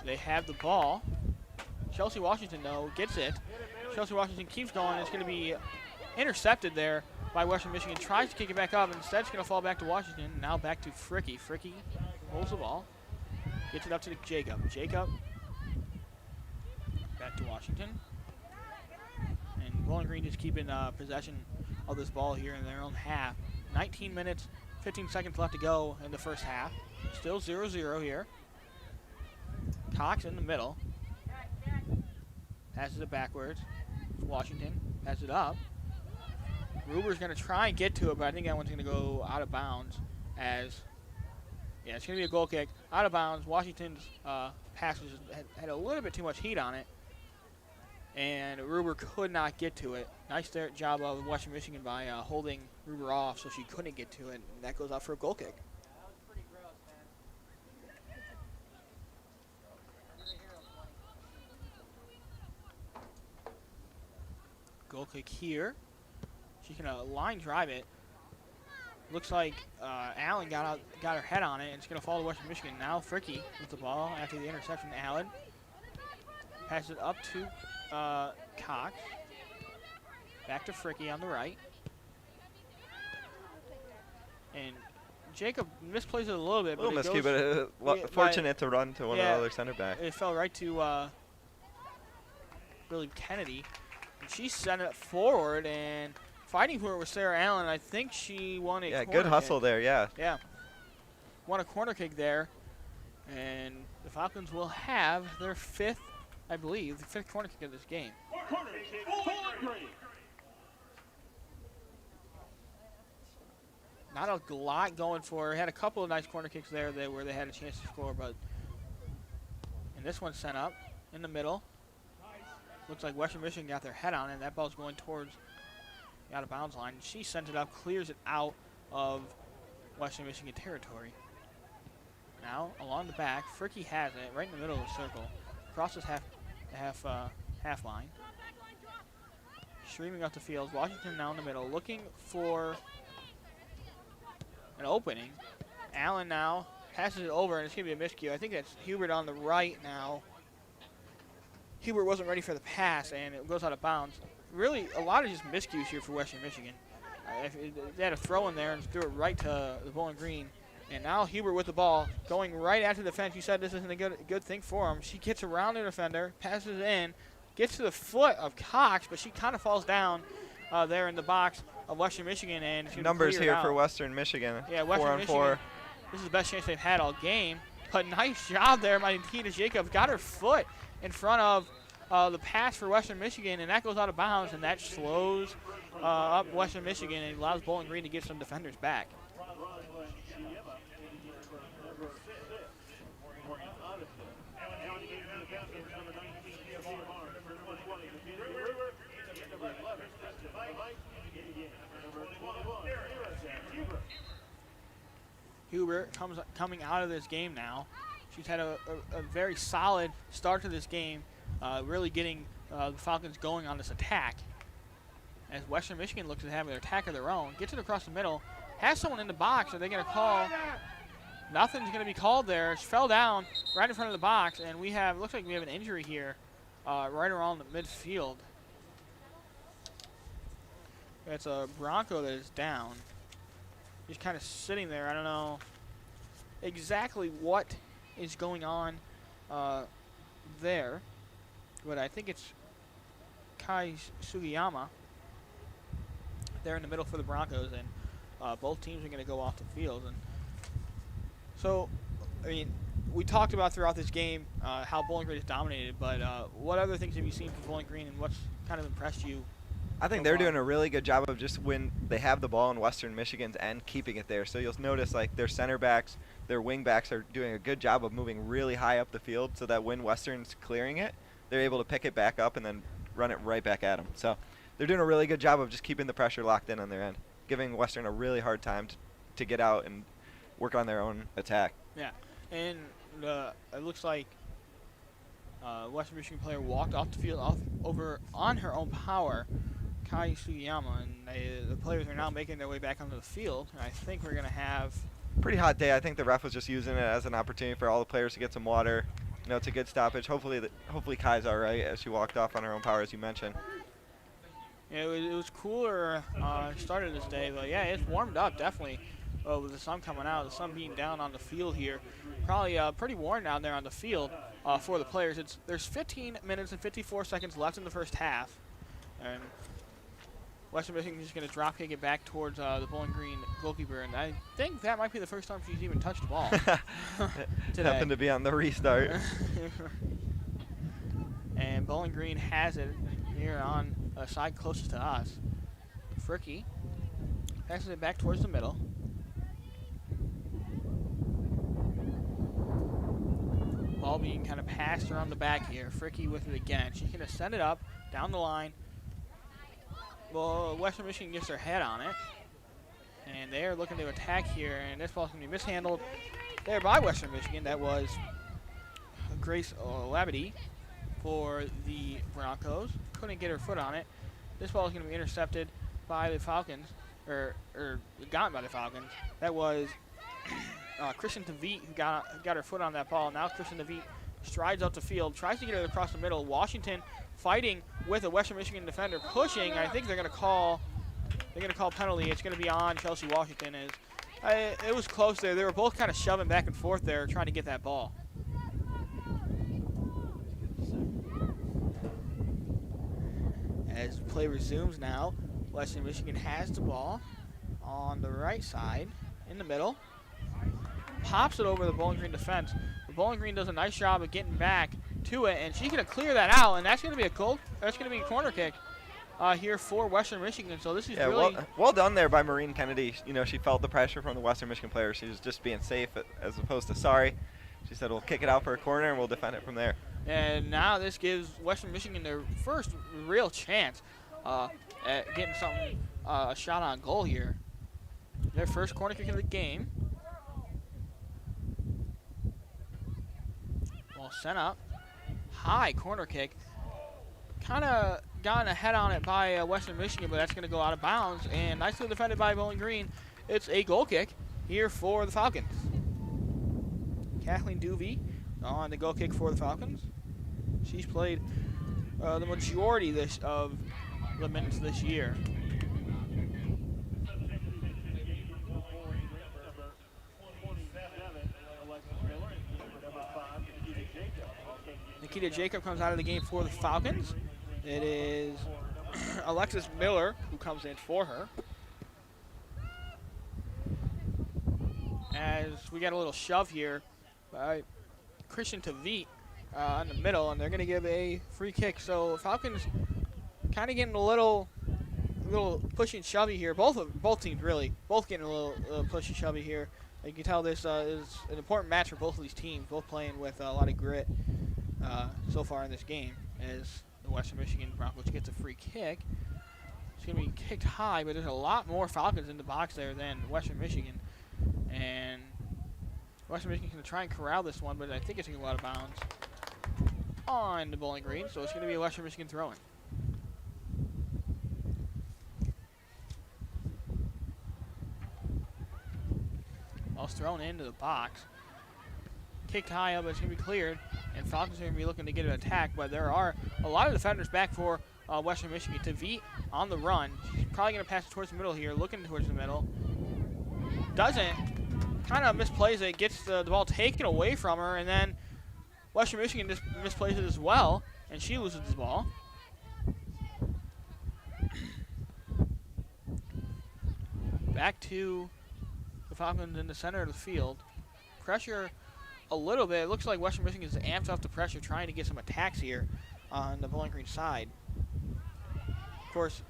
they have the ball. Chelsea Washington, though, gets it. Chelsea Washington keeps going. It's going to be intercepted there by Western Michigan. Tries to kick it back up. Instead, it's going to fall back to Washington. Now back to Fricky. Fricky holds the ball. Gets it up to Jacob. Jacob back to Washington. And Bowling Green just keeping possession of this ball here in their own half. 19 minutes, 15 seconds left to go in the first half. Still 0-0 here. Cox in the middle. Passes it backwards. Washington passes it up. Ruber's going to try and get to it, but I think that one's going to go out of bounds as, yeah, it's going to be a goal kick. Out of bounds. Washington's pass had a little bit too much heat on it, and Ruber could not get to it. Nice job of Western Michigan by holding Ruber off so she couldn't get to it, and that goes out for a goal kick. Goal kick here. She can line drive it. Looks like Allen got her head on it, and it's going to fall to Western Michigan. Now Fricky with the ball after the interception. Allen passes it up to Cox. Back to Fricky on the right. And Jacob misplays it a little bit. A little miscue, but fortunate to run to one of the other center back. It fell right to Billy Kennedy. And she sent it forward and fighting for it with Sarah Allen. I think she won a corner good hustle kick. there, yeah. Yeah. Won a corner kick there. And the Falcons will have their fifth, I believe, the fifth corner kick of this game. Corner kick, Bowling Green. Not a lot going for her. Had a couple of nice corner kicks there where they had a chance to score, but and this one's sent up in the middle. Looks like Western Michigan got their head on it, and that ball's going towards the out-of-bounds line. She sends it up, clears it out of Western Michigan territory. Now, along the back, Fricky has it right in the middle of the circle. Crosses half line. Streaming up the field. Washington now in the middle, looking for an opening. Allen now passes it over, and it's going to be a miscue. I think that's Hubert on the right now. Hubert wasn't ready for the pass, and it goes out of bounds. Really, a lot of just miscues here for Western Michigan. They had a throw in there and threw it right to the Bowling Green. And now Hubert with the ball, going right after the defense. You said this isn't a good thing for him. She gets around the defender, passes it in, gets to the foot of Cox, but she kind of falls down there in the box of Western Michigan. And numbers here for Western Michigan. Yeah, Western Michigan. 4-on-4. This is the best chance they've had all game. But nice job there by Nikita Jacobs. Got her foot in front of the pass for Western Michigan, and that goes out of bounds, and that slows up Western Michigan and allows Bowling Green to get some defenders back. Hubert coming out of this game now. She's had a very solid start to this game, really getting the Falcons going on this attack. As Western Michigan looks to have their attack of their own, gets it across the middle, has someone in the box. Are they going to call? Nothing's going to be called there. She fell down right in front of the box, and looks like we have an injury here right around the midfield. It's a Bronco that is down. He's kind of sitting there. I don't know exactly what is going on there, but I think it's Kai Sugiyama there in the middle for the Broncos, and both teams are going to go off the field. And so, I mean, we talked about throughout this game how Bowling Green is dominated, but what other things have you seen from Bowling Green, and what's kind of impressed you? I think they're doing a really good job of just when they have the ball in Western Michigan's end, keeping it there. So you'll notice like their center backs, their wing backs are doing a good job of moving really high up the field so that when Western's clearing it, they're able to pick it back up and then run it right back at them. So they're doing a really good job of just keeping the pressure locked in on their end, giving Western a really hard time to get out and work on their own attack. Yeah, and it looks like Western Michigan player walked off the field over on her own power, Kai Sugiyama, and the players are now making their way back onto the field. And I think we're going to have pretty hot day. I think the ref was just using it as an opportunity for all the players to get some water. You know, it's a good stoppage. Hopefully Kai's all right as she walked off on her own power, as you mentioned. Yeah, it was cooler started this day, but yeah, it's warmed up definitely with the sun coming out, the sun being down on the field here. Probably pretty warm down there on the field for the players. There's 15 minutes and 54 seconds left in the first half, and Western Michigan is just going to drop kick it back towards the Bowling Green goalkeeper, and I think that might be the first time she's even touched the ball today. Happened to be on the restart. And Bowling Green has it here on a side closest to us. Fricky passes it back towards the middle. Ball being kind of passed around the back here. Fricky with it again. She's going to send it up, down the line. Well, Western Michigan gets their head on it. And they're looking to attack here, and this ball's going to be mishandled there by Western Michigan. That was Grace Labadie for the Broncos. Couldn't get her foot on it. This ball is going to be intercepted by the Falcons, or gotten by the Falcons. That was Kristen DeVete who got her foot on that ball. Now Kristen DeVete strides out the field, tries to get it across the middle. Washington fighting with a Western Michigan defender, pushing. I think they're going to call penalty. It's going to be on Chelsea Washington. It was close there. They were both kind of shoving back and forth there, trying to get that ball. As play resumes now, Western Michigan has the ball on the right side, in the middle. Pops it over the Bowling Green defense. The Bowling Green does a nice job of getting back to it, and she's going to clear that out, and that's going to be a goal. That's going to be a corner kick here for Western Michigan. So this is really well done there by Maureen Kennedy. You know, she felt the pressure from the Western Michigan player. She was just being safe as opposed to sorry. She said, "We'll kick it out for a corner, and we'll defend it from there." And now this gives Western Michigan their first real chance at getting something, a shot on goal here. Their first corner kick of the game. Ball sent up. High corner kick. Kind of gotten ahead on it by Western Michigan, but that's going to go out of bounds. And nicely defended by Bowling Green. It's a goal kick here for the Falcons. Kathleen Duvey on the goal kick for the Falcons. She's played the majority of the minutes this year. Nikita Jacob comes out of the game for the Falcons. It is Alexis Miller who comes in for her. As we got a little shove here by Christian TeVete in the middle, and they're going to give a free kick. So Falcons kind of getting a little pushy and shovey here. Both teams really, both getting a little pushy shovey here. You can tell this is an important match for both of these teams, both playing with a lot of grit so far in this game. As the Western Michigan Broncos gets a free kick, it's going to be kicked high, but there's a lot more Falcons in the box there than Western Michigan, and Western Michigan can try and corral this one, but I think it's going to go out of bounds on the Bowling Green, so it's going to be a Western Michigan throw-in. Ball's thrown into the box. Kicked high up, but it's going to be cleared, and Falcons are going to be looking to get an attack, but there are a lot of defenders back for Western Michigan. TeVete on the run. She's probably going to pass it towards the middle here, looking towards the middle. Doesn't. Kind of misplays it, gets the ball taken away from her, and then Western Michigan just misplays it as well, and she loses the ball. Back to the Falcons in the center of the field. Pressure a little bit. It looks like Western Michigan is amped up the pressure, trying to get some attacks here on the Bowling Green side. Of course,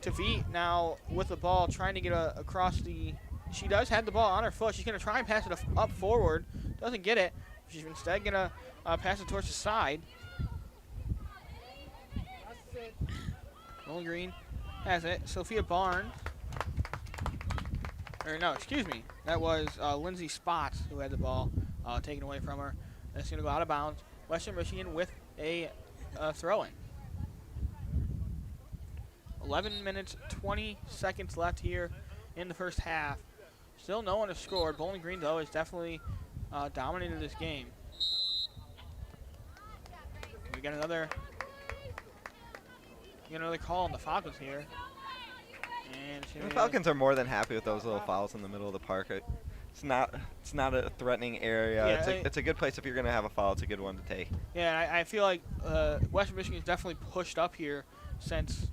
TeVete now with the ball, trying to get across the... She does have the ball on her foot. She's going to try and pass it up forward. Doesn't get it. She's instead going to pass it towards the side. Bowling Green has it. Sophia Barnes. Or no, excuse me. That was Lindsay Spots who had the ball taken away from her. That's going to go out of bounds. Western Michigan with a throw-in. 11 minutes, 20 seconds left here in the first half. Still no one has scored. Bowling Green, though, has definitely dominated this game. We got another call on the Falcons here. And the Falcons are more than happy with those little fouls in the middle of the park. It's not a threatening area. Yeah, it's a good place if you're going to have a foul. It's a good one to take. Yeah, I feel like Western Michigan is definitely pushed up here since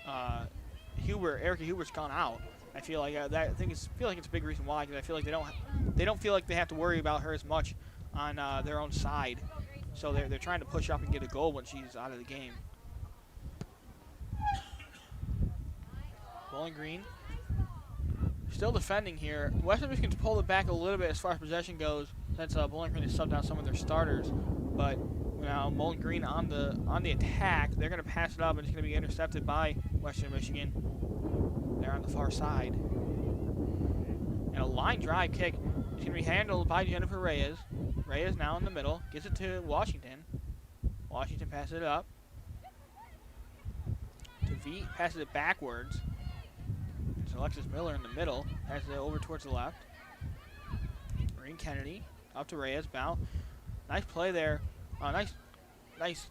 Erica Hubert's gone out. I feel like it's a big reason why, because I feel like they don't feel like they have to worry about her as much on their own side. So they're trying to push up and get a goal when she's out of the game. Bowling Green still defending here. Western Michigan's pulled it back a little bit as far as possession goes, since Bowling Green has subbed out some of their starters. But now Bowling Green on the attack. They're going to pass it up, and it's going to be intercepted by Western Michigan. They're on the far side. And a line drive kick is going to be handled by Jennifer Reyes. Reyes now in the middle. Gets it to Washington. Washington passes it up. To V. Passes it backwards. It's Alexis Miller in the middle. Passes it over towards the left. Maureen Kennedy. Up to Reyes. Bow. Nice play there. Nice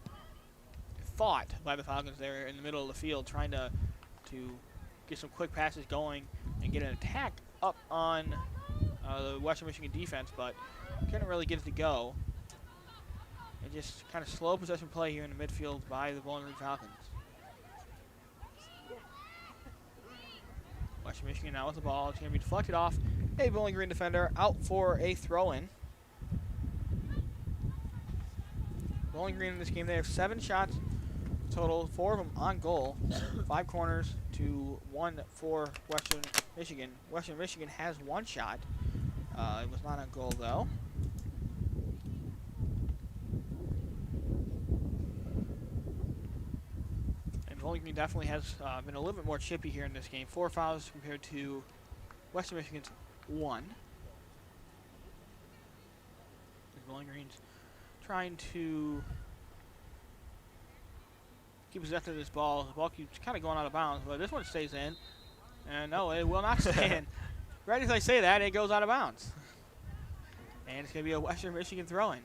thought by the Falcons there in the middle of the field, trying to get some quick passes going and get an attack up on the Western Michigan defense, but couldn't really get it to go. And just kind of slow possession play here in the midfield by the Bowling Green Falcons. Western Michigan now with the ball. It's going to be deflected off a Bowling Green defender, out for a throw-in. Bowling Green in this game, they have 7 shots total, 4 of them on goal, 5 corners to 1 for Western Michigan. Western Michigan has 1 shot. It was not on goal, though. And Bowling Green definitely has been a little bit more chippy here in this game. 4 fouls compared to Western Michigan's 1. Bowling Green's trying to keep possession of this ball. The ball keeps kind of going out of bounds, but this one stays in. And no, it will not stay in. Right as I say that, it goes out of bounds. And it's going to be a Western Michigan throw-in.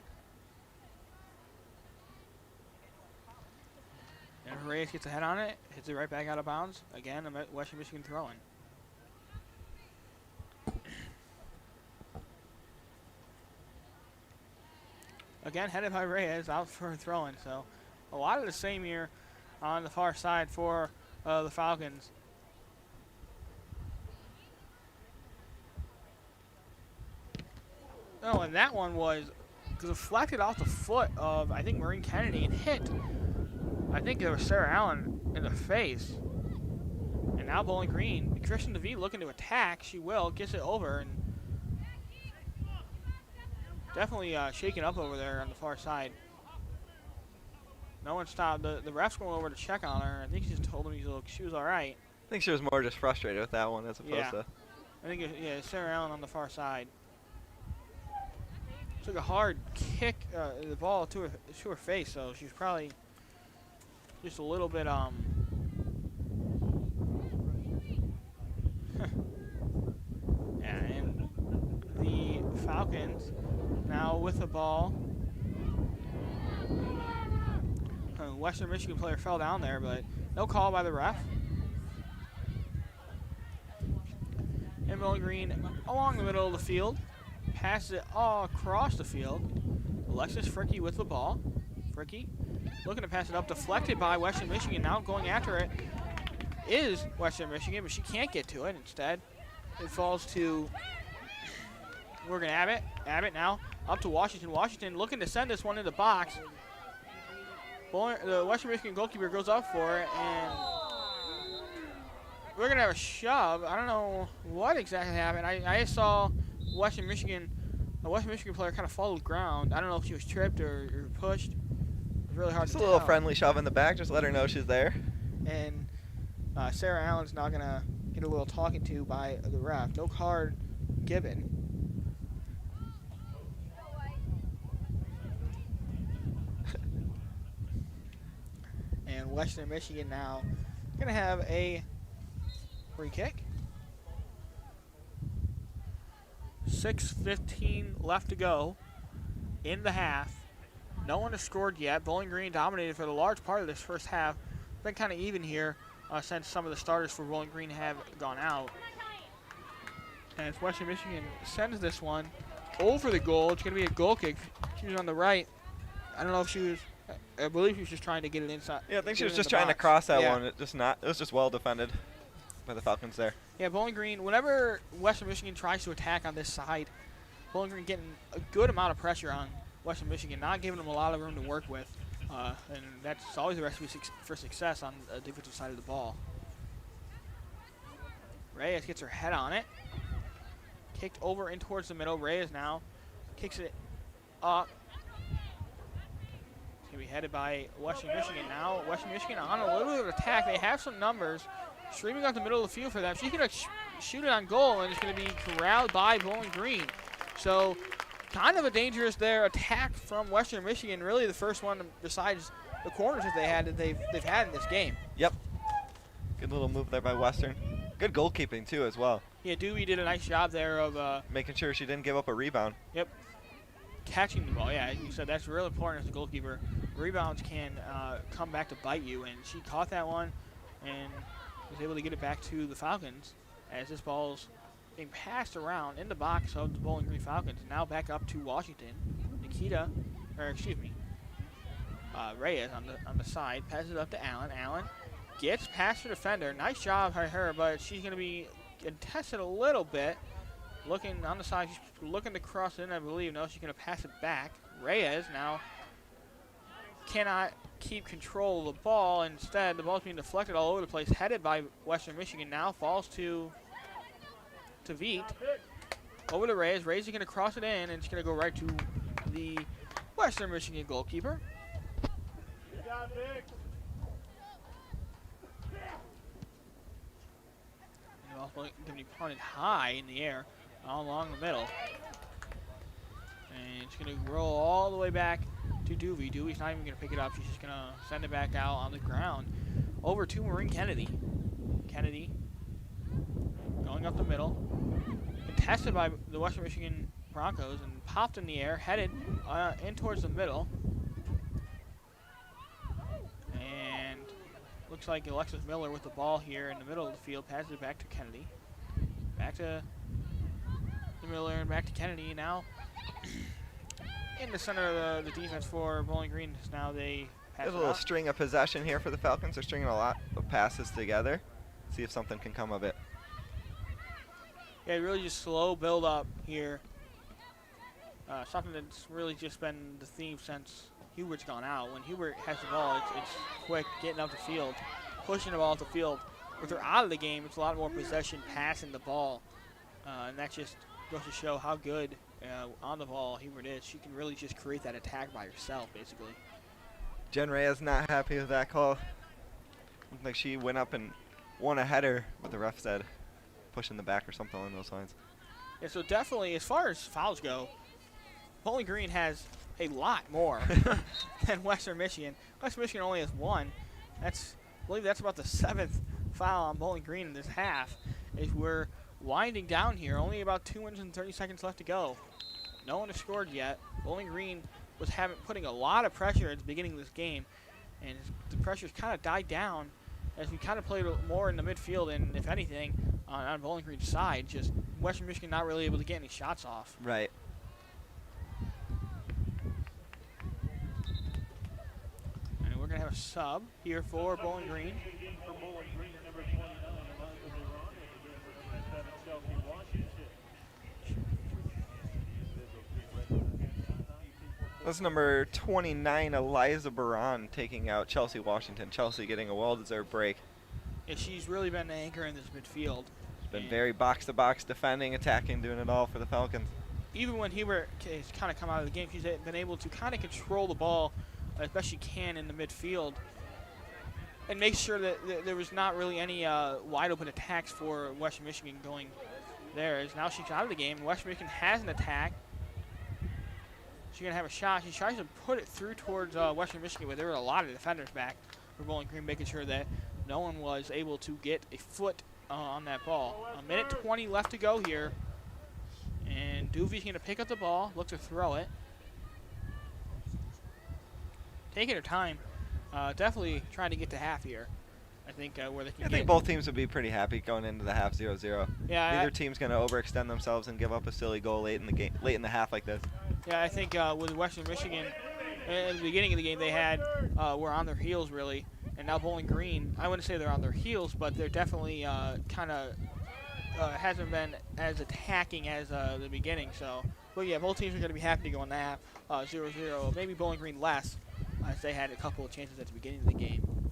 And Reyes gets a head on it, hits it right back out of bounds. Again, a Western Michigan throw-in. Again, headed by Reyes, out for a throw-in. So a lot of the same here on the far side for the Falcons. Oh, and that one was deflected off the foot of, I think, Maureen Kennedy and hit, I think it was Sarah Allen in the face. And now Bowling Green, Kristen DeVee looking to attack. She will, gets it over, and definitely shaking up over there on the far side. No one stopped. The ref's going over to check on her. I think she just told him she was all right. I think she was more just frustrated with that one as opposed to. I think Sarah Allen on the far side. Took a hard kick, the ball to her face, so she's probably just a little bit yeah, and the Falcons now with the ball. Western Michigan player fell down there, but no call by the ref. And Bowling Green along the middle of the field. Passes it all across the field. Alexis Fricky with the ball. Fricky looking to pass it up. Deflected by Western Michigan. Now going after it is Western Michigan, but she can't get to it. Instead, it falls to Morgan Abbott. Abbott now up to Washington. Washington looking to send this one in the box. The Western Michigan goalkeeper goes up for it, and we're going to have a shove. I don't know what exactly happened. I saw a Western Michigan player kind of fall to the ground. I don't know if she was tripped or pushed. It was really hard to tell. Just a little friendly shove in the back. Just let her know she's there. And Sarah Allen's now going to get a little talking to by the ref. No card given. And Western Michigan now going to have a free kick. 6:15 left to go in the half. No one has scored yet. Bowling Green dominated for the large part of this first half. Been kind of even here since some of the starters for Bowling Green have gone out. And it's Western Michigan sends this one over the goal. It's going to be a goal kick. She was on the right. I don't know if she was I believe he was just trying to get it inside. Yeah, I think she get was it in just the trying to box. cross that Yeah. one. It was just well defended by the Falcons there. Yeah, Bowling Green, whenever Western Michigan tries to attack on this side, Bowling Green getting a good amount of pressure on Western Michigan, not giving them a lot of room to work with. And that's always a recipe for success on the defensive side of the ball. Reyes gets her head on it. Kicked over in towards the middle. Reyes now kicks it up. It's going to be headed by Western Michigan now. Western Michigan on a little bit of attack. They have some numbers streaming up the middle of the field for them. She's going to shoot it on goal, and it's going to be corralled by Bowling Green. So kind of a dangerous there attack from Western Michigan. Really the first one besides the corners that they've had in this game. Yep. Good little move there by Western. Good goalkeeping too as well. Yeah, Dewey did a nice job there of making sure she didn't give up a rebound. Yep. Catching the ball, yeah, you said that's really important as a goalkeeper. Rebounds can come back to bite you, and she caught that one and was able to get it back to the Falcons as this ball's being passed around in the box of the Bowling Green Falcons. Now back up to Washington. Reyes on the side, passes it up to Allen. Allen gets past her defender. Nice job by her, but she's going to be contested a little bit. Looking on the side, she's looking to cross it in, I believe. No, she's going to pass it back. Reyes now cannot keep control of the ball. Instead, the ball's being deflected all over the place, headed by Western Michigan. Now falls to Veet. Over to Reyes. Reyes is going to cross it in, and it's going to go right to the Western Michigan goalkeeper. And also going to be punted high in the air along the middle. And it's going to roll all the way back to Dewey. Dewey's not even going to pick it up. She's just going to send it back out on the ground. Over to Maureen Kennedy. Kennedy going up the middle. Contested by the Western Michigan Broncos and popped in the air. Headed in towards the middle. And looks like Alexis Miller with the ball here in the middle of the field. Passes it back to Kennedy. Back to Miller and back to Kennedy. Now in the center of the defense for Bowling Green. Now they pass There's it a little out. string of possession here for the Falcons. They're stringing a lot of passes together. See if something can come of it. Yeah, really just slow build up here. Something that's really just been the theme since Hubert's gone out. When Hubert has the ball, it's quick getting up the field, pushing the ball up the field. With her out of the game, it's a lot more possession, passing the ball. And that just goes to show how good on the ball Hubert is. She can really just create that attack by herself, basically. Jen Reyes not happy with that call. Looked like she went up and won a header, but the ref said push in the back or something along those lines. Yeah, so definitely, as far as fouls go, Bowling Green has a lot more than Western Michigan. Western Michigan only has one. I believe that's about the 7th foul on Bowling Green in this half. As we're winding down here, only about 2 minutes and 30 seconds left to go. No one has scored yet. Bowling Green was putting a lot of pressure at the beginning of this game, and the pressure's kind of died down as we kind of played more in the midfield, and if anything, on Bowling Green's side, just Western Michigan not really able to get any shots off. Right. And we're going to have a sub here for Bowling Green. For Bowling Green, number 29, Eliza Baron, and number 7, Chelsea Washington. That's number 29, Eliza Baran, taking out Chelsea Washington. Chelsea getting a well-deserved break. Yeah, she's really been the anchor in this midfield. Been very box-to-box defending, attacking, doing it all for the Falcons. Even when Hubert has kind of come out of the game, she's been able to kind of control the ball as best she can in the midfield and make sure that there was not really any wide open attacks for Western Michigan going there. As now she's out of the game. Western Michigan has an attack. She's going to have a shot. She tries to put it through towards Western Michigan, but there were a lot of defenders back for Bowling Green, making sure that no one was able to get a foot on that ball. A minute 20 left to go here. And Doovie's going to pick up the ball, look to throw it. Taking her time. Definitely trying to get to half here. I think where they can I think both teams would be pretty happy going into the half 0-0. Yeah, Neither team's going to overextend themselves and give up a silly goal late in the half like this. Yeah, I think with Western Michigan At the beginning of the game, they were on their heels really, and now Bowling Green, I wouldn't say they're on their heels, but they're definitely kind of hasn't been as attacking as the beginning. So, but yeah, both teams are going to be happy to go on that 0-0. Maybe Bowling Green less, as they had a couple of chances at the beginning of the game.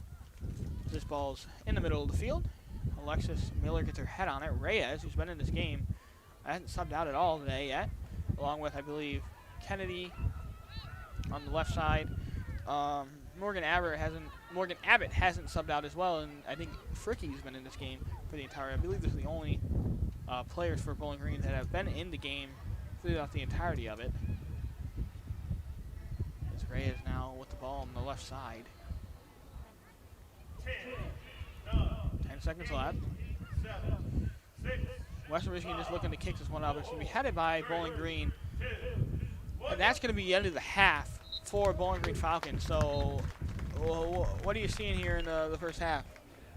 This ball's in the middle of the field. Alexis Miller gets her head on it. Reyes, who's been in this game, hasn't subbed out at all today yet, along with, I believe, Kennedy on the left side. Morgan Abbott hasn't subbed out as well, and I think Fricky's been in this game for the entire. I believe this is the only players for Bowling Green that have been in the game throughout the entirety of it. As Reyes now with the ball on the left side. 10 seconds left. Western Michigan just looking to kick this one up. It's going to be headed by Bowling Green. And that's going to be the end of the half for Bowling Green Falcons. So what are you seeing here in the first half?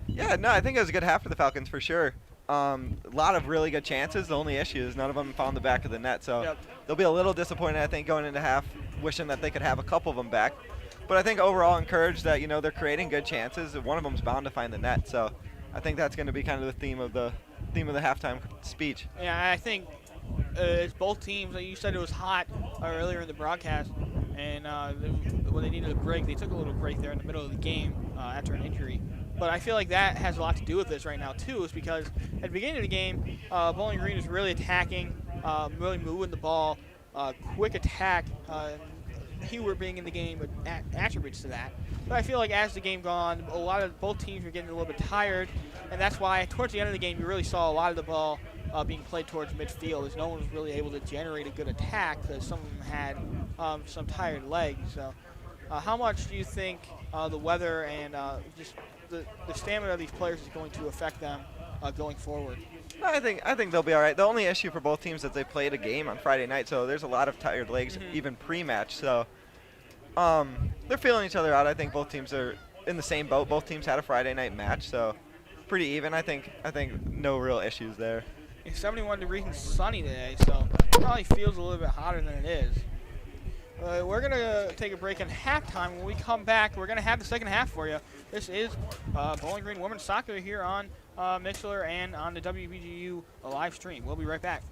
Yeah, no, I think it was a good half for the Falcons for sure. A lot of really good chances. The only issue is none of them found the back of the net. So they'll be a little disappointed, I think, going into half, wishing that they could have a couple of them back. But I think overall encouraged that, they're creating good chances. One of them's bound to find the net. So I think that's going to be kind of the theme of the halftime speech. Yeah, I think it's both teams. You said it was hot earlier in the broadcast, and when they needed a break, they took a little break there in the middle of the game after an injury. But I feel like that has a lot to do with this right now, too, is because at the beginning of the game, Bowling Green was really attacking, really moving the ball, quick attack. Hewert being in the game attributes to that. But I feel like as the game gone, both teams were getting a little bit tired, and that's why towards the end of the game, you really saw a lot of the ball being played towards midfield, as no one was really able to generate a good attack because some of them had some tired legs. So how much do you think the weather and just the stamina of these players is going to affect them going forward? I think they'll be all right. The only issue for both teams is they played a game on Friday night, so there's a lot of tired legs even pre-match. So they're feeling each other out. I think both teams are in the same boat. Both teams had a Friday night match, so pretty even. I think no real issues there. It's 71 degrees and sunny today, so it probably feels a little bit hotter than it is. We're going to take a break in halftime. When we come back, we're going to have the second half for you. This is Bowling Green Women's Soccer here on Mixler and on the WBGU live stream. We'll be right back.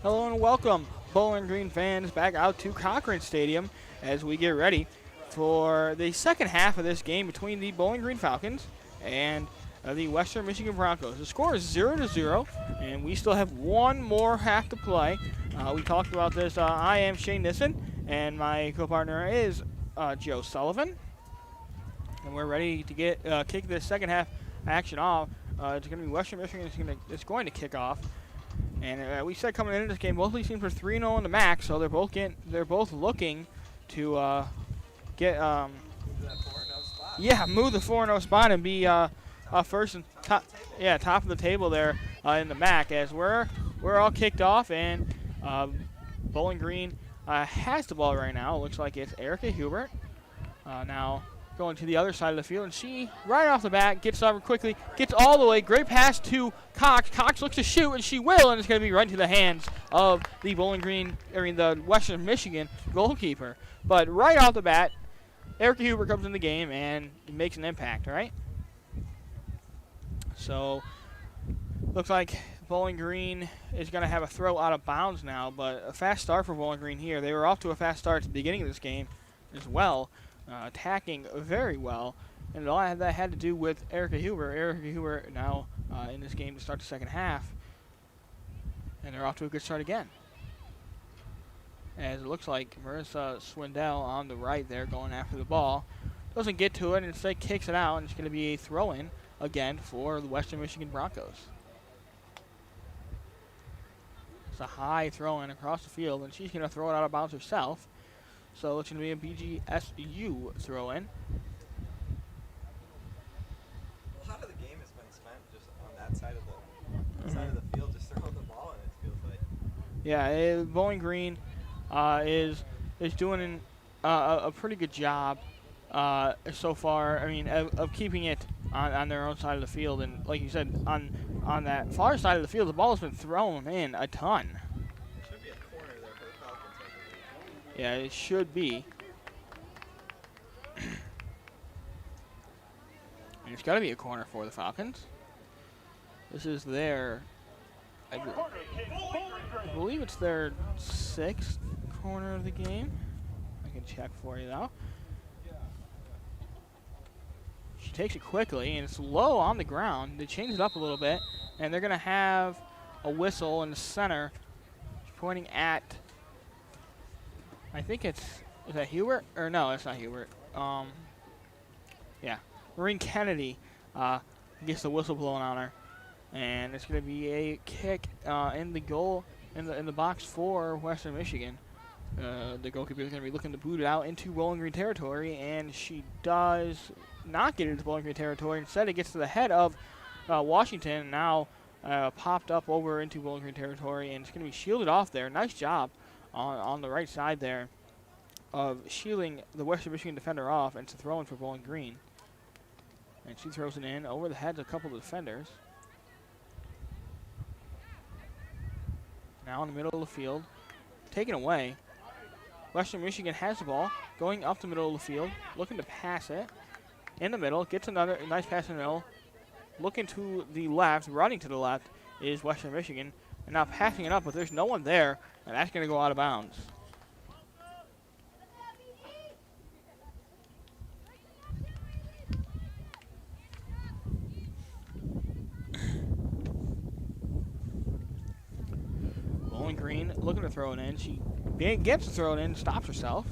Hello and welcome, Bowling Green fans, back out to Cochran Stadium as we get ready for the second half of this game between the Bowling Green Falcons and the Western Michigan Broncos. The score is 0-0, and we still have one more half to play. We talked about this. I am Shane Nissen, and my co-partner is Joe Sullivan. And we're ready to get kick this second half action off. It's going to be Western Michigan that's going to kick off. And we said coming into this game, both of these teams are 3-0 in the MAC, so they're both looking to get move the 4-0 spot and be first and top of the table there in the MAC. As we're all kicked off, and Bowling Green has the ball right now. It looks like it's Erica Hubert now going to the other side of the field, and she, right off the bat, gets over quickly, gets all the way, great pass to Cox. Cox looks to shoot, and she will, and it's going to be right into the hands of the the Western Michigan goalkeeper. But right off the bat, Erica Huber comes in the game and makes an impact, right? So, looks like Bowling Green is going to have a throw out of bounds now, but a fast start for Bowling Green here. They were off to a fast start at the beginning of this game as well. Attacking very well, and all that had to do with Erica Huber. Erica Huber now in this game to start the second half, and they're off to a good start again. As it looks like Marissa Swindell on the right there going after the ball. Doesn't get to it, and instead kicks it out, and it's going to be a throw-in again for the Western Michigan Broncos. It's a high throw-in across the field, and she's going to throw it out of bounds herself. So it's going to be a BGSU throw-in. A lot of the game has been spent just on that side of the field, just throwing the ball in, it feels like. Yeah, Bowling Green is doing a pretty good job so far. I mean, of keeping it on their own side of the field, and like you said, on that far side of the field, the ball has been thrown in a ton. Should be a corner there for the Falcons, I believe. Yeah, it should be. And it's got to be a corner for the Falcons. This is their, I believe it's their 6th corner of the game. I can check for you though. She takes it quickly, and it's low on the ground. They change it up a little bit, and they're going to have a whistle in the center pointing at, I think is that Hubert? Or no, it's not Hubert. Yeah, Maureen Kennedy gets the whistle blown on her, and it's going to be a kick in the goal in the box for Western Michigan. The goalkeeper is going to be looking to boot it out into Bowling Green territory, and she does not get into Bowling Green territory. Instead, it gets to the head of Washington, now popped up over into Bowling Green territory, and it's going to be shielded off there. Nice job on the right side there of shielding the Western Michigan defender off, and to throw in for Bowling Green. And she throws it in over the heads of a couple of defenders. Now in the middle of the field, taken away. Western Michigan has the ball, going up the middle of the field, looking to pass it. In the middle, gets another nice pass in the middle. Looking to the left, running to the left is Western Michigan. And now passing it up, but there's no one there, and that's going to go out of bounds. Bowling Green looking to throw it in. She gets to throw it in, stops herself.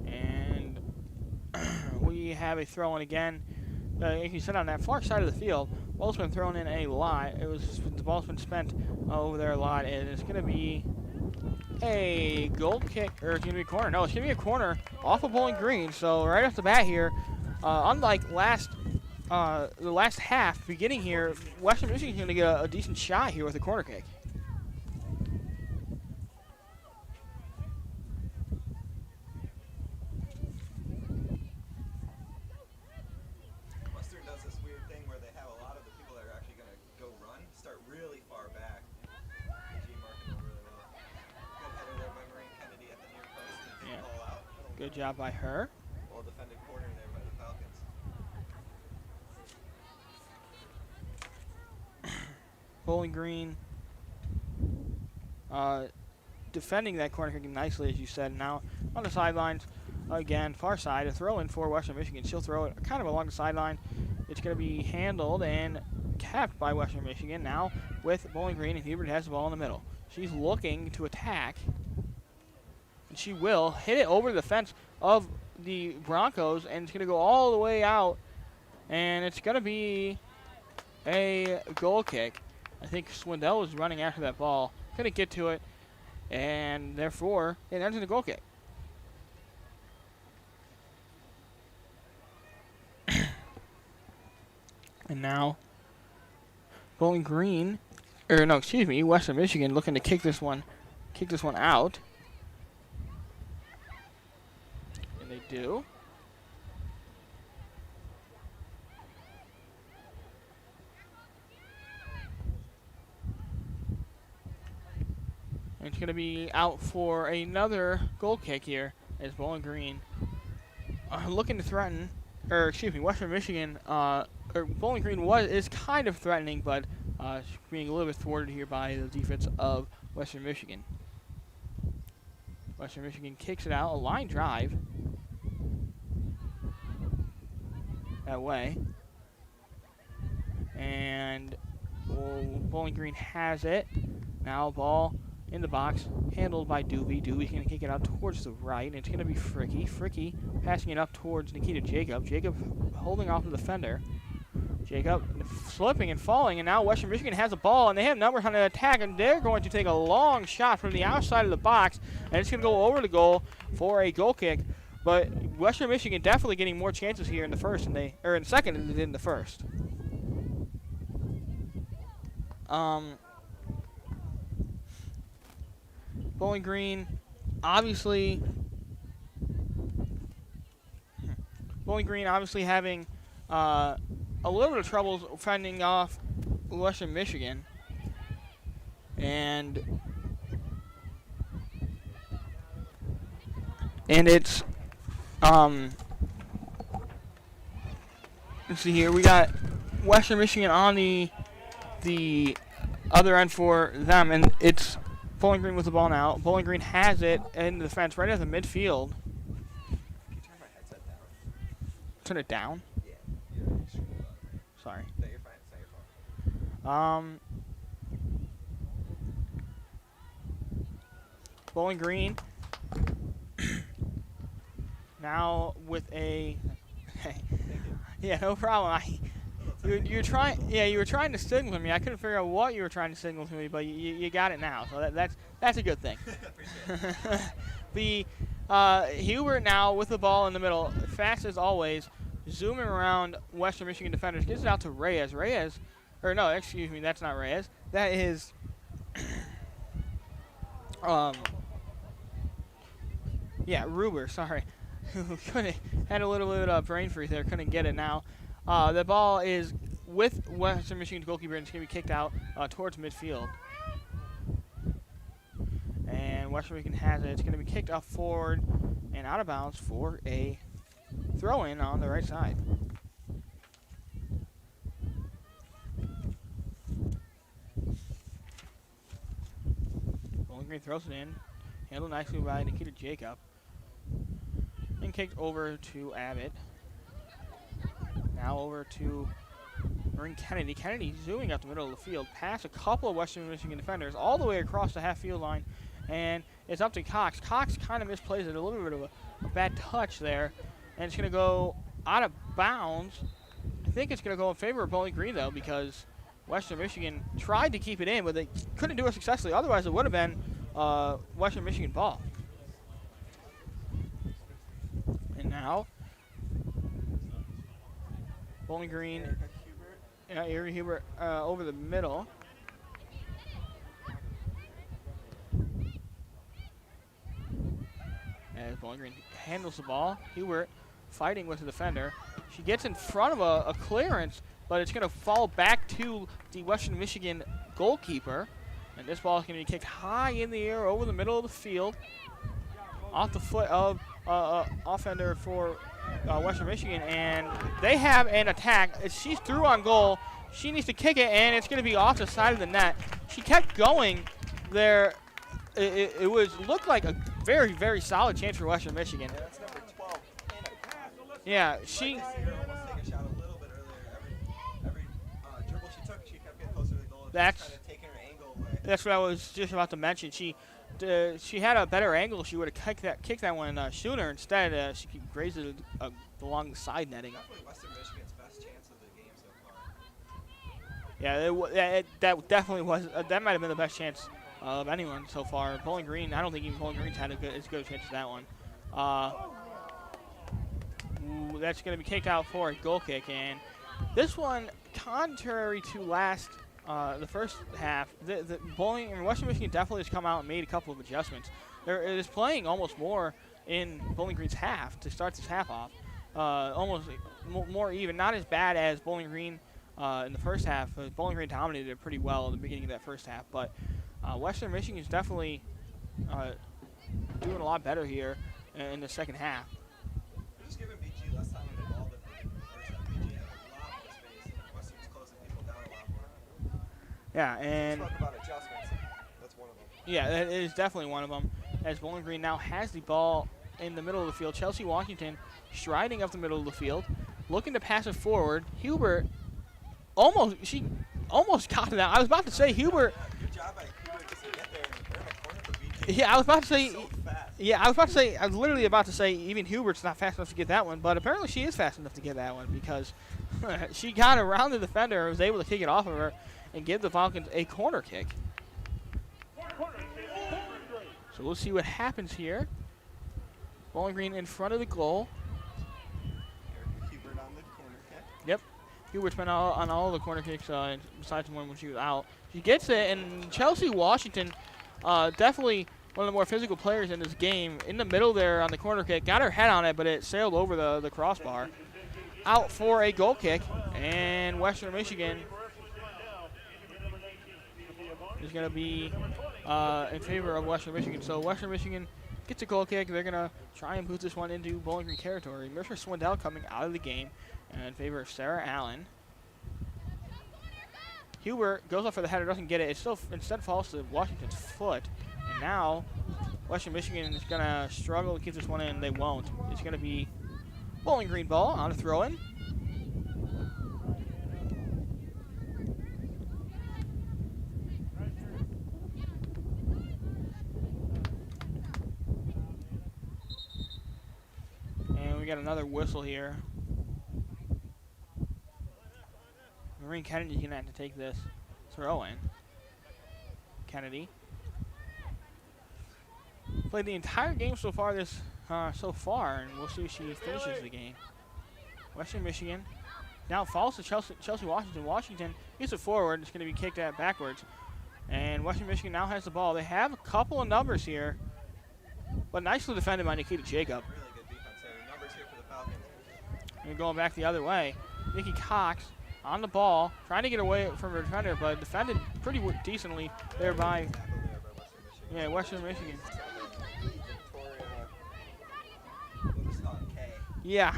And we have a throw in again. Like you said, on that far side of the field, ball's been thrown in a lot. The ball's been spent over there a lot, and it's going to be a goal kick, or it's going to be a corner. No, it's going to be a corner off of Bowling Green. So right off the bat here, unlike the last half, beginning here, Western Michigan's going to get a decent shot here with a corner kick. Western does this weird thing where they have a lot of the people that are actually going to go run start really far back. PG marking them really well. Good job by her. Well defended corner there by the Falcons. Bowling Green defending that corner kicking nicely, as you said. Now on the sidelines, again, far side, a throw in for Western Michigan. She'll throw it kind of along the sideline. It's going to be handled and kept by Western Michigan. Now with Bowling Green, and Hubert has the ball in the middle. She's looking to attack, and she will hit it over the fence of the Broncos, and it's going to go all the way out, and it's going to be a goal kick. I think Swindell was running after that ball, couldn't get to it, and therefore it ends in a goal kick. And now Bowling Green, Western Michigan looking to kick this one out. And they do. And it's going to be out for another goal kick here as Bowling Green looking to threaten, Western Michigan, Bowling Green is kind of threatening, but being a little bit thwarted here by the defense of Western Michigan. Western Michigan kicks it out, a line drive that way. And Bowling Green has it. Now ball in the box, handled by Doobie. Doobie's going to kick it out towards the right, and it's going to be Fricky. Fricky passing it up towards Nikita Jacob. Jacob holding off the defender. Jacob slipping and falling, and now Western Michigan has the ball, and they have numbers on the attack, and they're going to take a long shot from the outside of the box, and it's going to go over the goal for a goal kick. But Western Michigan definitely getting more chances here in the first, in the second than they did in the first. Bowling Green, obviously having a little bit of trouble fending off Western Michigan, and it's let's see here, we got Western Michigan on the other end for them, and it's Bowling Green with the ball now. Bowling Green has it in the fence right at the midfield. Can you turn my headset down? Turn it down? Yeah. Sorry. No, you're fine. It's not your fault. Bowling Green now with a yeah, no problem. You were trying to signal to me. I couldn't figure out what you were trying to signal to me, but you got it now, so that's a good thing. The Hubert now with the ball in the middle, fast as always, zooming around Western Michigan defenders, gets it out to Reyes. That's not Reyes. That is Ruber. Sorry, had a little bit of brain freeze there. Couldn't get it now. The ball is with Western Michigan's goalkeeper, and it's going to be kicked out towards midfield. And Western Michigan has it. It's going to be kicked up forward and out of bounds for a throw-in on the right side. Bowling Green throws it in. Handled nicely by Nikita Jacob. And kicked over to Abbott. Now over to Maureen Kennedy. Kennedy zooming up the middle of the field, past a couple of Western Michigan defenders, all the way across the half-field line, and it's up to Cox. Cox kind of misplays it, a little bit of a bad touch there, and it's going to go out of bounds. I think it's going to go in favor of Bowling Green, though, because Western Michigan tried to keep it in, but they couldn't do it successfully. Otherwise, it would have been Western Michigan ball. And now Bowling Green, Erica Hubert over the middle. As Bowling Green handles the ball, Hubert fighting with the defender. She gets in front of a clearance, but it's going to fall back to the Western Michigan goalkeeper. And this ball is going to be kicked high in the air over the middle of the field, off the foot of offender for Western Michigan, and they have an attack. She's through on goal. She needs to kick it, and it's going to be off the side of the net. She kept going there. It looked like a very, very solid chance for Western Michigan. Yeah, that's number 12 in attack. Yeah, I see her almost take a shot a little bit earlier. Every dribble she took, she kept getting closer to the goal. That's kind of taking her angle away. That's what I was just about to mention. She had a better angle. She would have kicked that one sooner. Instead, she grazed it along the side netting. Definitely Western Michigan's best chance of the game so far. Yeah, that definitely was. That might have been the best chance of anyone so far. Bowling Green, I don't think even Bowling Green's had as good a chance as that one. That's going to be kicked out for a goal kick, and this one, contrary to the first half, the Bowling and Western Michigan definitely has come out and made a couple of adjustments. It is playing almost more in Bowling Green's half to start this half off. Almost more even, not as bad as Bowling Green in the first half. Bowling Green dominated it pretty well at the beginning of that first half, but Western Michigan is definitely doing a lot better here in the second half. We're just giving BG less time on the ball than they did in the first half. BG had a lot more space, and Western's closing people down a lot more. Yeah, and talk about adjustments. That's one of them. yeah, that is definitely one of them. As Bowling Green now has the ball in the middle of the field. Chelsea Washington striding up the middle of the field, looking to pass it forward. Hubert she almost got it out. I was about to say Hubert. Yeah, good job by Hubert just to get there and turn the corner for BG. Yeah, I was about to say. So fast. Yeah, I was literally about to say even Hubert's not fast enough to get that one, but apparently she is fast enough to get that one because she got around the defender and was able to kick it off of her and give the Falcons a corner kick. So we'll see what happens here. Bowling Green in front of the goal. Hubert on the corner kick. Yep. Hubert's been on all the corner kicks besides the one when she was out. She gets it, and Chelsea Washington, definitely one of the more physical players in this game. In the middle there on the corner kick, got her head on it, but it sailed over the crossbar. Out for a goal kick, and Western Michigan is going to be in favor of Western Michigan. So Western Michigan gets a goal kick. They're going to try and put this one into Bowling Green territory. Mercer Swindell coming out of the game in favor of Sarah Allen. Hubert goes up for the header, doesn't get it. It still instead falls to Washington's foot. And now Western Michigan is going to struggle to keep this one in. They won't. It's going to be Bowling Green ball on a throw-in. And we got another whistle here. Maureen Kennedy's going to have to take this throw-in. Kennedy played the entire game so far and we'll see if she finishes the game. Western Michigan now falls to Chelsea Washington. Washington gets it forward. It's going to be kicked out backwards. And Western Michigan now has the ball. They have a couple of numbers here, but nicely defended by Nikita Jacob. Really good defense there. Numbers here for the Falcons. And going back the other way. Nikki Cox on the ball, trying to get away from her defender, but defended pretty decently there by Western Michigan. Yeah,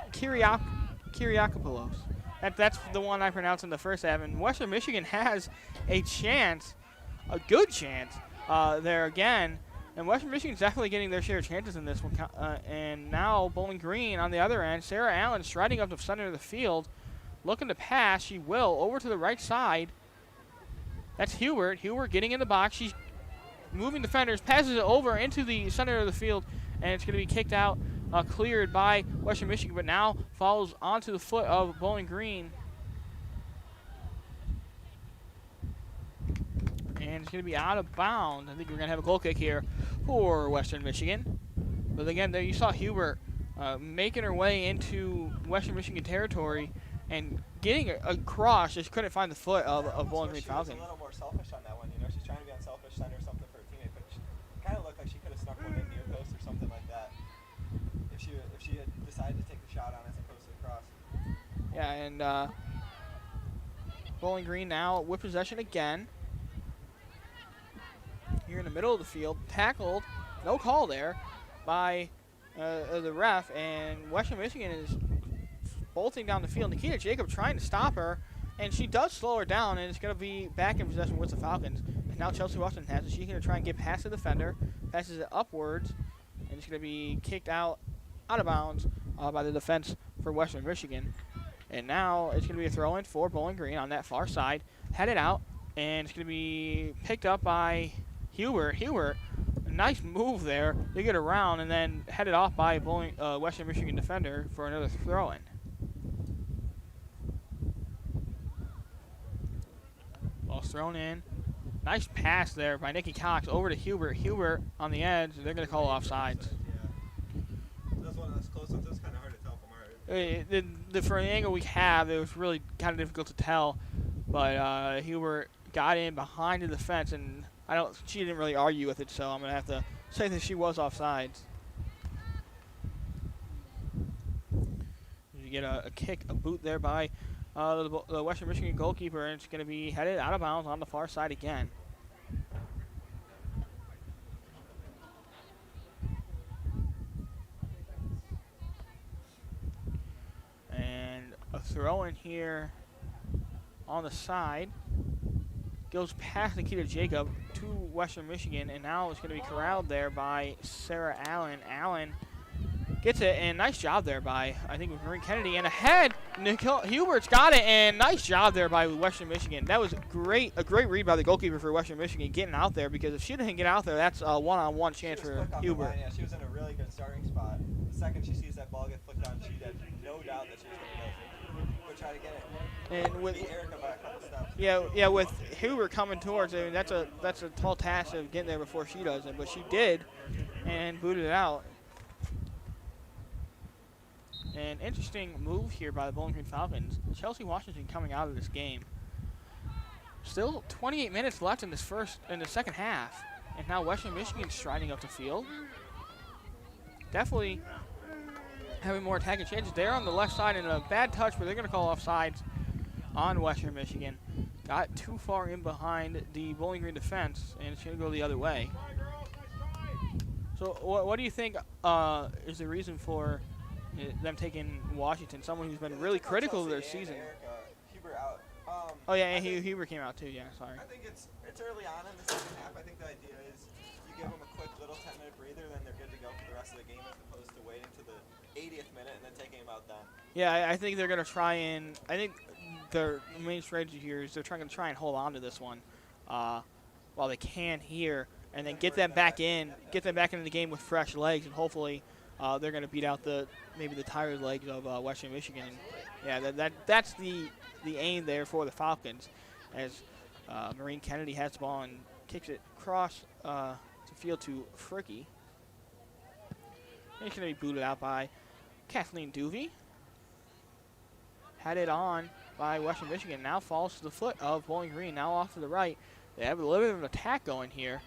Kyriakopoulos. That's the one I pronounced in the first half. And Western Michigan has a chance, a good chance there again. And Western Michigan's definitely getting their share of chances in this one. And now Bowling Green on the other end. Sarah Allen striding up the center of the field, looking to pass. She will over to the right side. That's Hubert. Hubert getting in the box. She's moving defenders, passes it over into the center of the field, and it's going to be kicked out, cleared by Western Michigan, but now falls onto the foot of Bowling Green. And it's going to be out of bounds. I think we're going to have a goal kick here for Western Michigan. But again, there you saw Hubert making her way into Western Michigan territory and getting across. Just couldn't find the foot of Bowling Green Falcon. She was a little more selfish on that one. You know, she's trying to be unselfish, send her something for her teammate, but she kind of looked like she could have snuck one in near post or something like that if she had decided to take the shot on as opposed to the cross. Yeah, and Bowling Green now with possession again. Here in the middle of the field, tackled no call there by the ref, and Western Michigan is bolting down the field. Nikita Jacob trying to stop her, and she does slow her down, and it's going to be back in possession with the Falcons. And now Chelsea Washington has it. She's going to try and get past the defender, passes it upwards, and it's going to be kicked out of bounds by the defense for Western Michigan. And now it's going to be a throw-in for Bowling Green on that far side. Headed out, and it's going to be picked up by Hubert. Hubert, a nice move there. They get around and then headed off by Western Michigan defender for another throw-in. Ball's thrown in. Nice pass there by Nikki Cox over to Hubert. Hubert on the edge. They're going to call offsides. That's one that's close up. That's kind of hard to tell from our. For an angle we have, it was really kind of difficult to tell. But Hubert got in behind the defense, and she didn't really argue with it, so I'm going to have to say that she was offsides. You get a kick, a boot there by the Western Michigan goalkeeper, and it's going to be headed out of bounds on the far side again. And a throw in here on the side. Goes past Nikita Jacob to Western Michigan, and now it's going to be corralled there by Sarah Allen. Allen gets it, and nice job there by, I think, Maureen Kennedy. And ahead, Nicole Hubert's got it, and nice job there by Western Michigan. That was a great read by the goalkeeper for Western Michigan getting out there, because if she didn't get out there, that's a one-on-one chance for Hubert. Yeah, she was in a really good starting spot. The second she sees that ball get flicked on, she had no doubt that she was going to go try to get it. And with Erica by a couple steps. yeah, with Hubert coming towards her, that's a tall task of getting there before she does it, but she did, and booted it out. An interesting move here by the Bowling Green Falcons. Chelsea Washington coming out of this game. Still 28 minutes left in the second half, and now Western Michigan striding up the field. Definitely having more attacking chances. They're on the left side, and a bad touch, but they're going to call offsides on Western Michigan. Got too far in behind the Bowling Green defense, and it's going to go the other way. So what do you think is the reason for them taking Washington, someone who's been really critical of their season? Hubert out. Oh yeah, and Hubert came out too. Yeah, sorry. I think it's early on in the second half. I think the idea is you give them a quick little 10-minute breather, then they're good to go for the rest of the game, as opposed to waiting to the 80th minute and then taking them out then. Yeah, I think they're gonna try and I think their main strategy here is they're trying to hold on to this one while they can here, and then get them back into the game with fresh legs, and hopefully they're going to beat out maybe the tired legs of Western Michigan. And yeah, that's the aim there for the Falcons, as Maureen Kennedy has the ball and kicks it across the field to Fricky. And it's going to be booted out by Kathleen Duvey. Headed on by Western Michigan. Now falls to the foot of Bowling Green. Now off to the right. They have a little bit of an attack going here.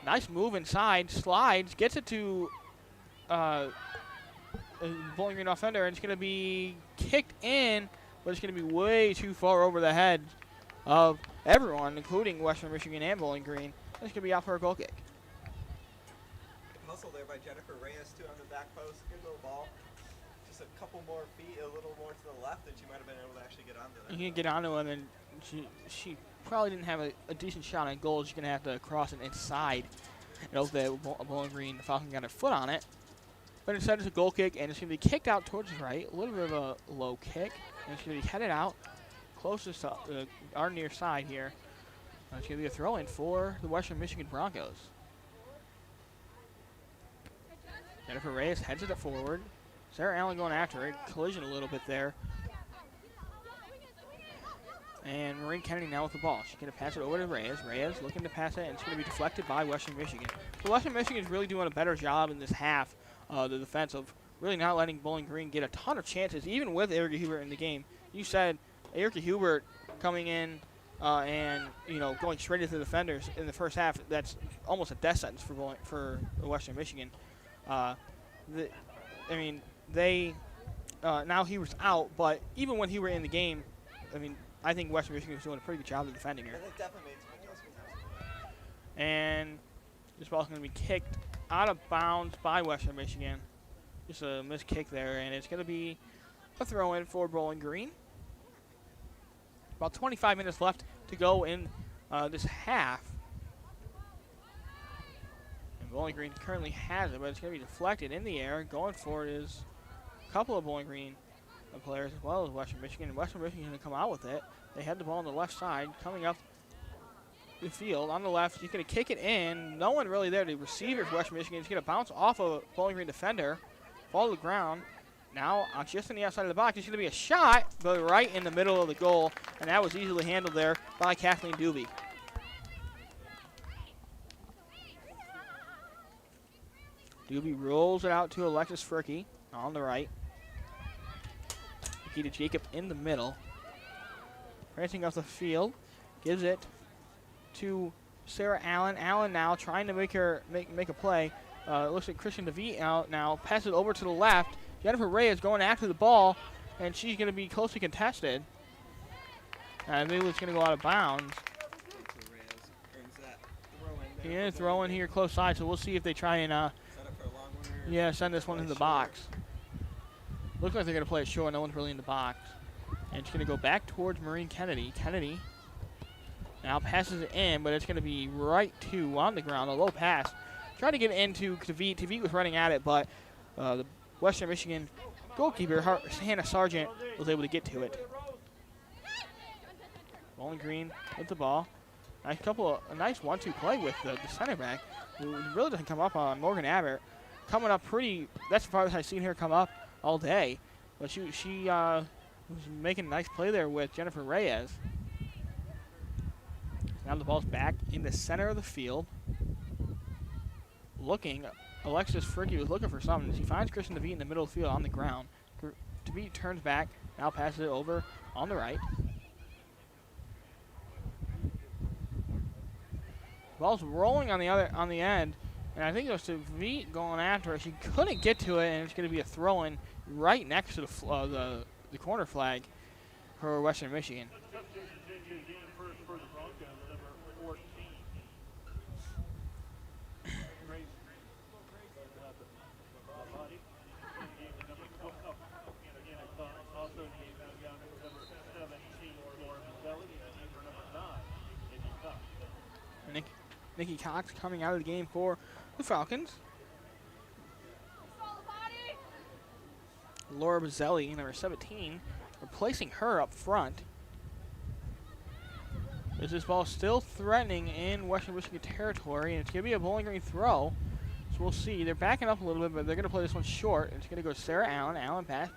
Nice move inside. Slides. Gets it to Bowling Green offender. And it's going to be kicked in. But it's going to be way too far over the head of everyone, including Western Michigan and Bowling Green. It's going to be out for a goal kick. Hustle there by Jennifer Reyes, too, on the back post. Good little ball. Just a couple more feet, a little more to the left, and she might have been able to actually get onto that. You can get onto him, and she probably didn't have a decent shot on goal. She's going to have to cross it inside. And hopefully Bowling Green Falcon got her foot on it. But instead it's a goal kick, and it's going to be kicked out towards the right. A little bit of a low kick. And it's going to be headed out closest to our near side here. It's going to be a throw-in for the Western Michigan Broncos. Jennifer Reyes heads it forward. Sarah Allen going after it. Collision a little bit there. And Maureen Kennedy now with the ball. She's going to pass it over to Reyes. Reyes looking to pass it, and it's going to be deflected by Western Michigan. So Western Michigan is really doing a better job in this half, the defense, of really not letting Bowling Green get a ton of chances, even with Erica Hubert in the game. You said Erica Hubert coming in and going straight into the defenders in the first half. That's almost a death sentence for Western Michigan. Now he was out, but even when he were in the game, I think Western Michigan was doing a pretty good job of defending her. It definitely made some adjustments. And this ball's going to be kicked out of bounds by Western Michigan. Just a missed kick there, and it's going to be a throw-in for Bowling Green. About 25 minutes left to go in this half. And Bowling Green currently has it, but it's going to be deflected in the air. Going for it is a couple of Bowling Green players as well as Western Michigan. And Western Michigan is going to come out with it. They had the ball on the left side, coming up the field on the left. He's going to kick it in. No one really there. The receiver for Western Michigan is going to bounce off of a Bowling Green defender, fall to the ground. Now, just on the outside of the box, it's going to be a shot, but right in the middle of the goal, and that was easily handled there by Kathleen Doobie. Doobie rolls it out to Alexis Fricke on the right. Nikita Jacob in the middle. Prancing off the field, gives it to Sarah Allen. Allen now trying to make a play. It looks like Christian DeVete out now. Passes it over to the left. Jennifer Reyes going after the ball, and she's going to be closely contested. I believe it's going to go out of bounds. Yeah, throw in here close side, so we'll see if they try and send this one in the box. Looks like they're going to play it short. No one's really in the box. And it's going to go back towards Maureen Kennedy. Kennedy now passes it in, but it's going to be right to on the ground. A low pass. Trying to get into Tavit. Tavit was running at it, but the Western Michigan goalkeeper, Hannah Sargent, was able to get to it. Bowling Green with the ball. A nice 1-2 play with the center back, who really doesn't come up on Morgan Abbott. Coming up pretty, that's the farthest I've seen her come up all day. But she was making a nice play there with Jennifer Reyes. Now the ball's back in the center of the field. Alexis Fricke was looking for something. She finds Kristen DeVete in the middle of the field on the ground. DeVete turns back, now passes it over on the right. Ball's rolling on the end, and I think it was DeVete going after it. She couldn't get to it, and it's going to be a throw-in right next to the corner flag for Western Michigan. Nikki Cox coming out of the game for the Falcons. Laura Bazzelli, number 17, replacing her up front. Is this ball still threatening in Western Michigan territory, and it's going to be a Bowling Green throw. So we'll see. They're backing up a little bit, but they're going to play this one short. It's going to go to Sarah Allen. Allen pass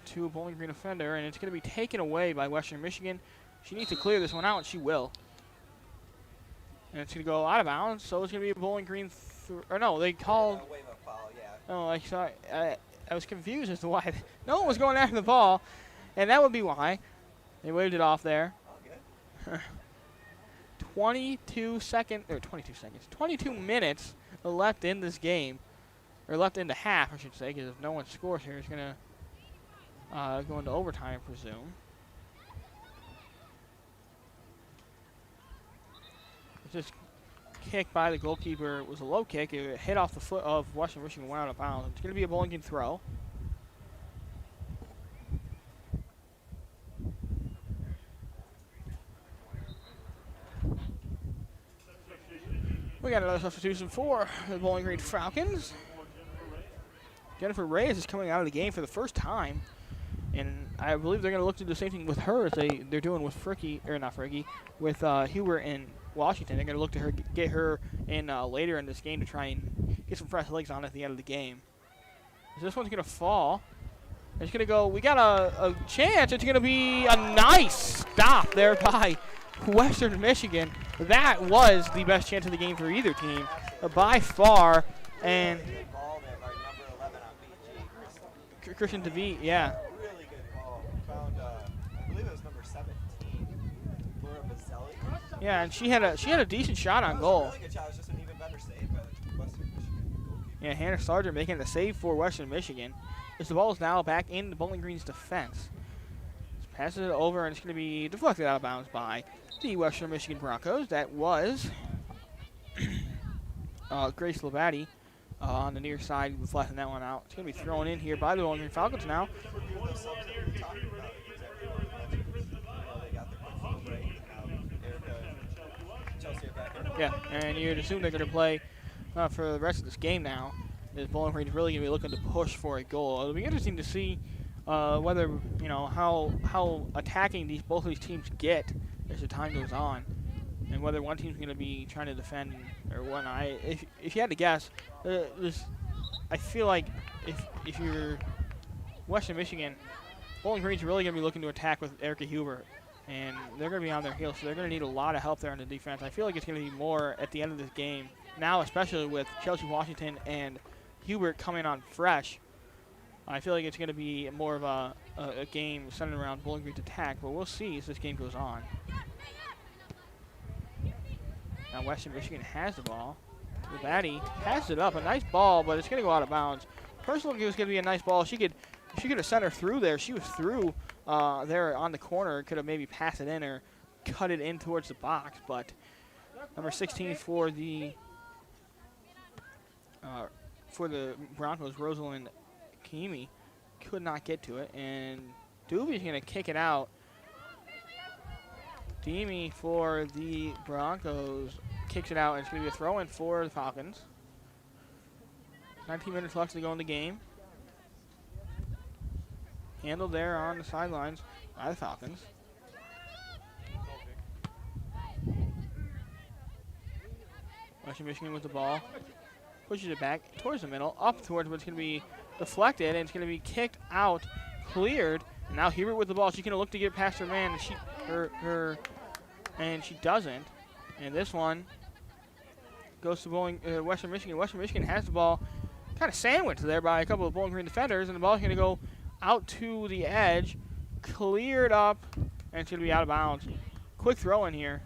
to a Bowling Green offender, and it's going to be taken away by Western Michigan. She needs to clear this one out, and she will. And it's going to go out of bounds, so it's going to be a Bowling Green. Or no, they called. Wave up foul, yeah. Oh, I was confused as to why. No one was going after the ball, and that would be why. They waved it off there. Oh, good. 22 minutes left in this game. Or left in the half, I should say, because if no one scores here, it's going to go into overtime, I presume. This kick by the goalkeeper was a low kick. It hit off the foot of Western Michigan, went out of bounds. It's going to be a Bowling Green throw. We got another substitution for the Bowling Green Falcons. Jennifer Reyes is coming out of the game for the first time. And I believe they're going to look to do the same thing with her as they're doing with with Huber and Washington. They're going to look to her, get her in later in this game to try and get some fresh legs on at the end of the game. So this one's going to fall. It's going to go. We got a chance. It's going to be a nice stop there by Western Michigan. That was the best chance of the game for either team by far. And Christian DeVete, yeah. Really good ball. Found, I believe it was number 17, Laura Bazzelli. Yeah, and she had a decent shot on goal. Really good shot. It was just an even better save by the Western Michigan goalkeeper. Yeah, Hannah Sargent making the save for Western Michigan. As the ball is now back in the Bowling Green's defense. Just passes it over, and it's going to be deflected out of bounds by the Western Michigan Broncos. That was Grace Labadie on the near side with flashing that one out. It's going to be thrown in here by the Bowling Green Falcons now. Yeah, and you'd assume they're going to play for the rest of this game now. This Bowling Green is really going to be looking to push for a goal. It'll be interesting to see whether, you know, how attacking both of these teams get as the time goes on, and whether one team's going to be trying to defend or whatnot. If you had to guess, I feel like if you're Western Michigan, Bowling Green's really going to be looking to attack with Erica Huber, and they're going to be on their heels, so they're going to need a lot of help there on the defense. I feel like it's going to be more at the end of this game, now especially with Chelsea Washington and Hubert coming on fresh. I feel like it's going to be more of a game centered around Bowling Green's attack, but we'll see as this game goes on. Now Western Michigan has the ball. Labadie passes it up, a nice ball, but it's going to go out of bounds. Personally, it was going to be a nice ball. She could have sent her through there. She was through there on the corner. Could have maybe passed it in or cut it in towards the box, but number 16 for the Broncos, Rosalind Kimi, could not get to it, and Doobie's going to kick it out. Deemy for the Broncos kicks it out, and it's going to be a throw-in for the Falcons. 19 minutes left to go in the game. Handled there on the sidelines by the Falcons. Western Michigan with the ball. Pushes it back towards the middle, up towards what's going to be deflected, and it's going to be kicked out, cleared. And now Hubert with the ball. She's going to look to get past her man, and she doesn't. And this one goes to Western Michigan. Western Michigan has the ball kind of sandwiched there by a couple of Bowling Green defenders, and the ball's going to go out to the edge, cleared up, and it's going to be out of bounds. Quick throw in here.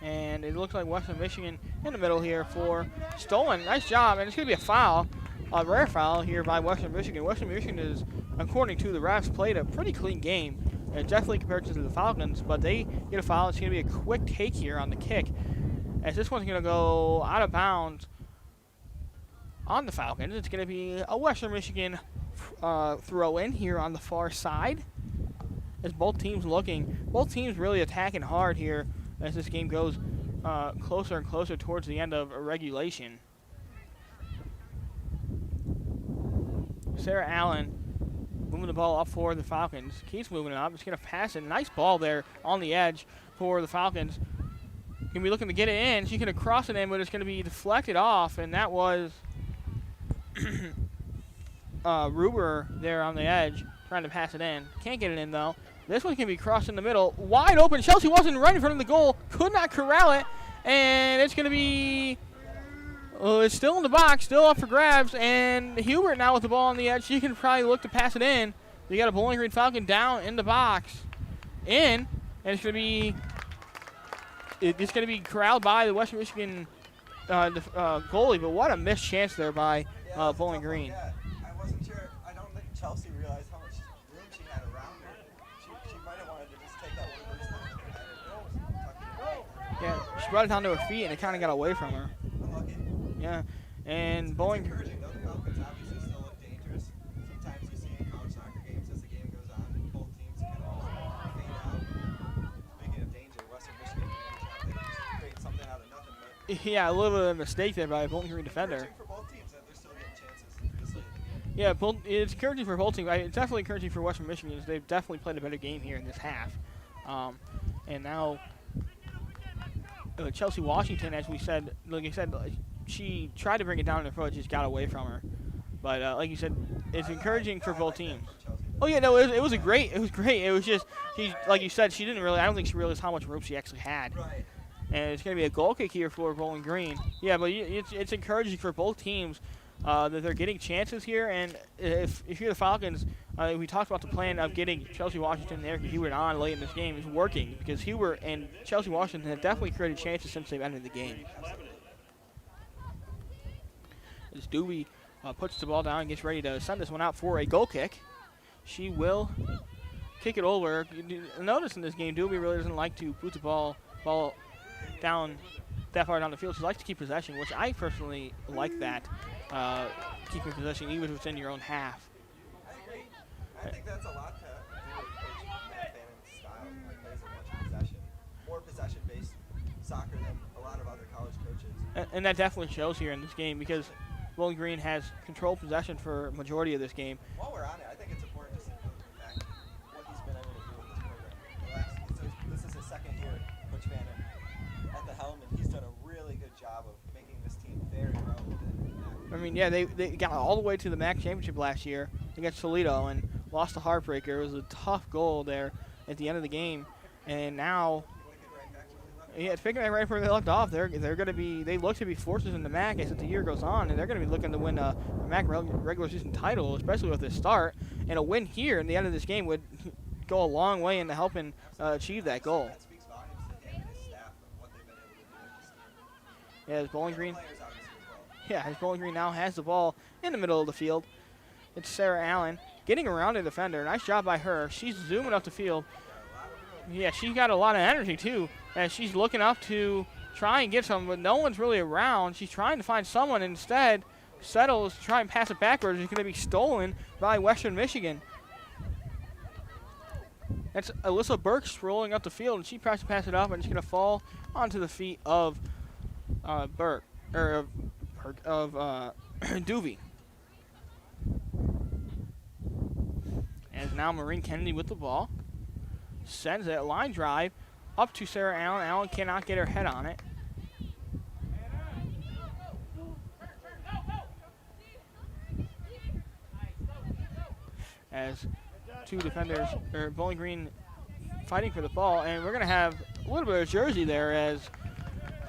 And it looks like Western Michigan in the middle here for stolen. Nice job, and it's going to be a foul, a rare foul here by Western Michigan. Western Michigan is, according to the refs, played a pretty clean game, definitely compared to the Falcons, but they get a foul. It's going to be a quick take here on the kick, as this one's going to go out of bounds on the Falcons. It's going to be a Western Michigan throw in here on the far side, as both teams really attacking hard here as this game goes closer and closer towards the end of regulation. Sarah Allen moving the ball up for the Falcons. Keeps moving it up. It's going to pass it. Nice ball there on the edge for the Falcons. Going to be looking to get it in. She's going to cross it in, but it's going to be deflected off, and that was Ruber there on the edge trying to pass it in. Can't get it in, though. This one can be crossed in the middle. Wide open. Chelsea wasn't right in front of the goal. Could not corral it. And it's going to be... it's still in the box. Still up for grabs. And Hubert now with the ball on the edge. She can probably look to pass it in. You got a Bowling Green Falcon down in the box. And it's going to be... It's going to be corralled by the Western Michigan goalie. But what a missed chance there by Bowling Green. Yeah, I wasn't sure. I don't think Chelsea realized how much room she had around her. She might have wanted to just take that reverse. Yeah, she brought it down to her feet, and it kind of got away from her. Unlucky. Yeah, and Bowling... It's encouraging, though. The Falcons obviously still look dangerous. Sometimes you see in college soccer games as the game goes on, both teams kind of fade out. Speaking of danger, Western Michigan can create something out of nothing. But Yeah, a little bit of a mistake there by a Bowling Green defender. encouraging for both teams that they're still getting chances this late in the game. Yeah, it's encouraging for both teams. It's definitely encouraging for Western Michigan. They've definitely played a better game here in this half. And now Chelsea Washington, as we said, like I said, she tried to bring it down in the front, just got away from her. But like you said, it's encouraging for both teams. Oh yeah, no, it was great. It was great. It was just, like you said, she didn't really. I don't think she realized how much room she actually had. Right. And it's going to be a goal kick here for Bowling Green. Yeah, but it's encouraging for both teams that they're getting chances here. And if you're the Falcons, we talked about the plan of getting Chelsea Washington and Erica Hubert on late in this game is working, because Hubert and Chelsea Washington have definitely created chances since they've entered the game. As Doobie puts the ball down and gets ready to send this one out for a goal kick. she will kick it over. Notice in this game, Doobie really doesn't like to boot the ball down that far down the field. She likes to keep possession, which I personally like that, keeping possession even if it's in your own half. I agree. I think that's a lot to do with Coach Matt Bannon's style. He plays a bunch of possession, more possession-based soccer than a lot of other college coaches. And that definitely shows here in this game because Bowling Green has controlled possession for a majority of this game. While we're on it, I think it's important to see back what he's been able to do with this program. This is his second year, Coach Bannon, at the helm, and he's done a really good job of making this team very relevant. I mean, yeah, they got all the way to the MAC championship last year against Toledo and lost a heartbreaker. It was a tough goal there at the end of the game, and now, yeah, it's picking right where they left off. They're going to be. They look to be forces in the MAC as the year goes on, and they're going to be looking to win a MAC regular season title, especially with this start. And a win here in the end of this game would go a long way into helping achieve that goal. That speaks volumes to him and his staff and what they've been able to do with this team. Yeah, as Bowling Green. Players obviously as well. Yeah, as Bowling Green now has the ball in the middle of the field. It's Sarah Allen getting around a defender. Nice job by her. She's zooming up the field. Yeah, she's got a lot of energy too, as she's looking up to try and get some, but no one's really around. She's trying to find someone. Instead, settles to try and pass it backwards. It's going to be stolen by Western Michigan. That's Alyssa Burks rolling up the field, and she tries to pass it up, and it's going to fall onto the feet of Burke, or of Duvey. As now Maureen Kennedy with the ball. Sends it, line drive, up to Sarah Allen. Allen cannot get her head on it. As two defenders, or Bowling Green fighting for the ball, and we're going to have a little bit of jersey there as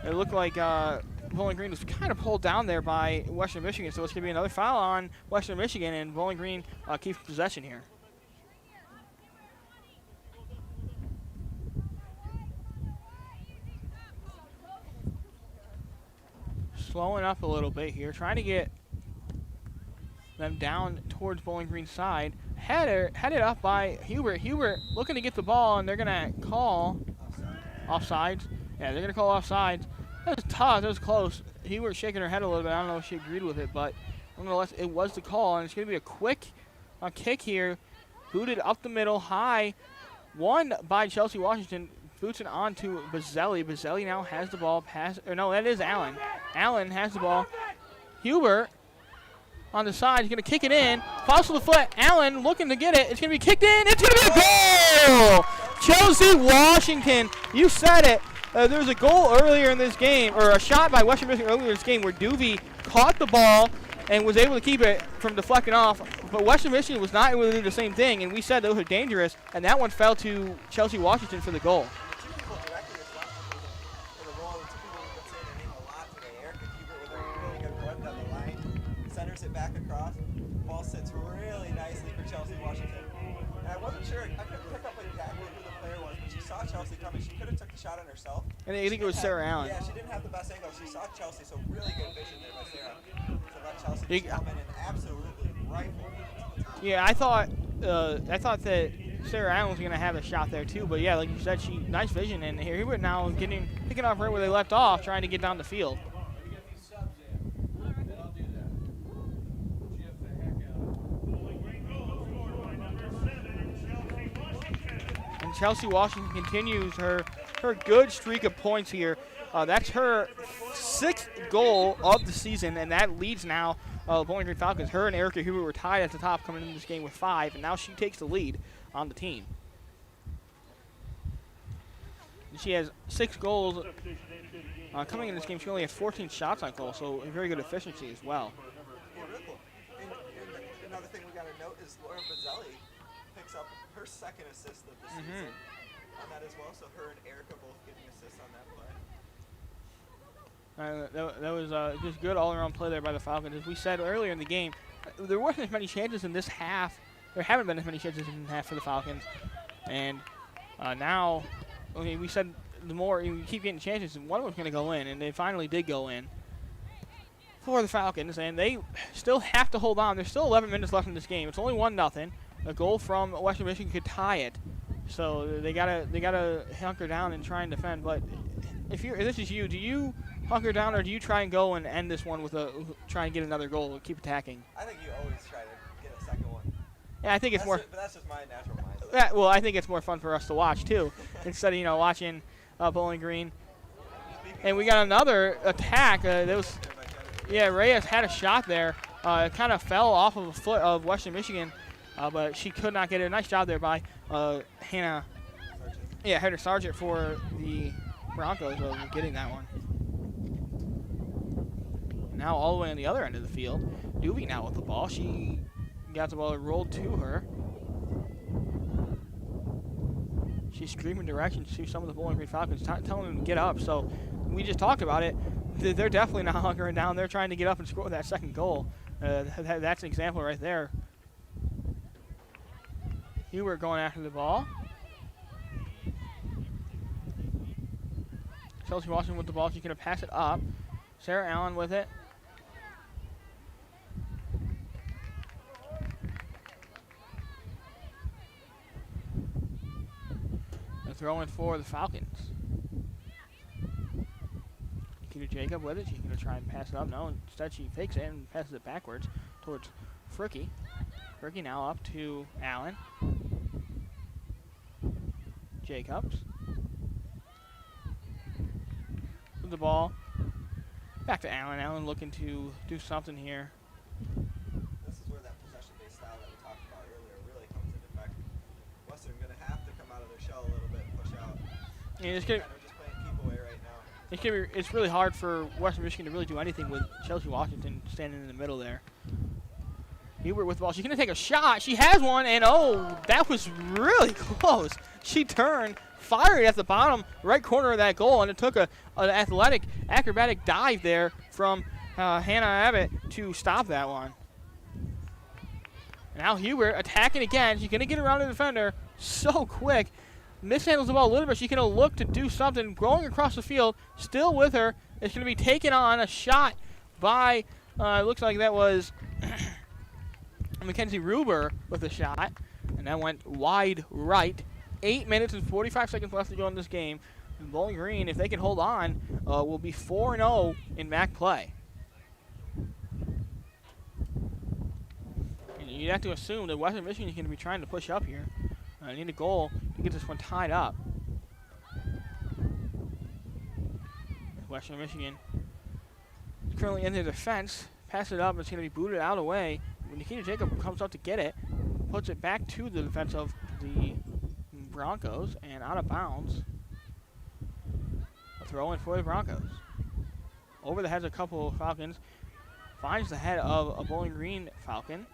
it looked like Bowling Green was kind of pulled down there by Western Michigan, so it's going to be another foul on Western Michigan, and Bowling Green keeps possession here. Slowing up a little bit here, trying to get them down towards Bowling Green's side. Headed up by Hubert. Hubert looking to get the ball, and they're going to call offsides. Yeah, they're going to call offsides. That was tough. That was close. Hubert shaking her head a little bit. I don't know if she agreed with it, but nonetheless, it was the call, and it's going to be a quick kick here. Booted up the middle, high. Won by Chelsea Washington. Boots it on to Bazzelli. Bazzelli now has the ball. No, that is Allen. Allen has the ball. Hubert on the side. He's going to kick it in. Falls to the foot. Allen looking to get it. It's going to be kicked in. It's going to be a goal! Chelsea Washington. You said it. There was a goal earlier in this game, or a shot by Western Michigan earlier in this game where Duvey caught the ball and was able to keep it from deflecting off. But Western Michigan was not able to do the same thing, and we said those were dangerous, and that one fell to Chelsea Washington for the goal. It back across. Ball sits really nicely for Chelsea Washington. And I wasn't sure, I couldn't pick up exactly who the player was, but she saw Chelsea coming. She could have took the shot on herself. And I think it was Sarah Allen. Yeah, she didn't have the best angle. She saw Chelsea, so really good vision there by Sarah to let Chelsea just come in and absolutely rifle. Yeah, I thought that Sarah Allen was going to have a shot there too, but yeah, like you said, nice vision, and here we're now picking off right where they left off, trying to get down the field. Chelsea Washington continues her good streak of points here. That's her 6th goal of the season, and that leads now Bowling Green Falcons. Her and Erica Hubert were tied at the top coming into this game with 5, and now she takes the lead on the team. And she has 6 goals. Coming in this game, she only has 14 shots on goal, so a very good efficiency as well. Yeah, really cool. And another thing we got to note is Laura Bazzelli picks up her 2nd assist of the season on that as well. So her and Erica both getting assists on that play. That was just good all-around play there by the Falcons. As we said earlier in the game, there wasn't as many chances in this half. There haven't been as many chances in the half for the Falcons. And now, okay, we said the more you keep getting chances, one of them's going to go in, and they finally did go in for the Falcons. And they still have to hold on. There's still 11 minutes left in this game. It's only 1-0. a goal from Western Michigan could tie it. So they gotta hunker down and try and defend. But if this is you, do you hunker down or do you try and go and end this one with try and get another goal and keep attacking? I think you always try to get a second one. Yeah, I think it's more. But that's just my natural mindset. Yeah, well, I think it's more fun for us to watch too, instead of watching Bowling Green. And we got another attack. Reyes had a shot there. It kind of fell off of a foot of Western Michigan, but she could not get it. Nice job there by Hannah. Heather Sargent for the Broncos of getting that one. Now all the way on the other end of the field, Duvey now with the ball. She got the ball rolled to her. She's screaming directions to some of the Bowling Green Falcons, telling them to get up. So we just talked about it. They're definitely not hunkering down. They're trying to get up and score that second goal. That's an example right there. Huber going after the ball. Chelsea Washington with the ball. She's going to pass it up. Sarah Allen with it. Throwing for the Falcons. Nikita Jacob with it. She's going to try and pass it up. No, instead she fakes it and passes it backwards towards Fricky. Fricky now up to Allen. Jacobs. With the ball. Back to Allen. Allen looking to do something here. This is where that possession-based style that we talked about earlier really comes into effect. Western going to have to come out of their shell a little bit and push out. And Just playing keep away right now. It's really hard for Western Michigan to really do anything with Chelsea Washington standing in the middle there. Hubert with the ball. She's going to take a shot. She has one, and that was really close. She turned, fired at the bottom right corner of that goal, and it took an athletic, acrobatic dive there from Hannah Abbott to stop that one. Now Hubert attacking again. She's going to get around the defender so quick. Mishandles the ball a little bit. She's going to look to do something. Going across the field, still with her. It's going to be taken on. A shot by, it looks like that was Mackenzie Ruber with a shot. And that went wide right. 8 minutes and 45 seconds left to go in this game. And Bowling Green, if they can hold on, will be 4-0 in MAC play. And you'd have to assume that Western Michigan is going to be trying to push up here. I need a goal to get this one tied up. Western Michigan is currently in their defense. Pass it up. It's going to be booted out away. When Nikita Jacob comes up to get it, puts it back to the defense of the Broncos and out of bounds. A throw in for the Broncos. Over the heads of a couple of Falcons. Finds the head of a Bowling Green Falcon.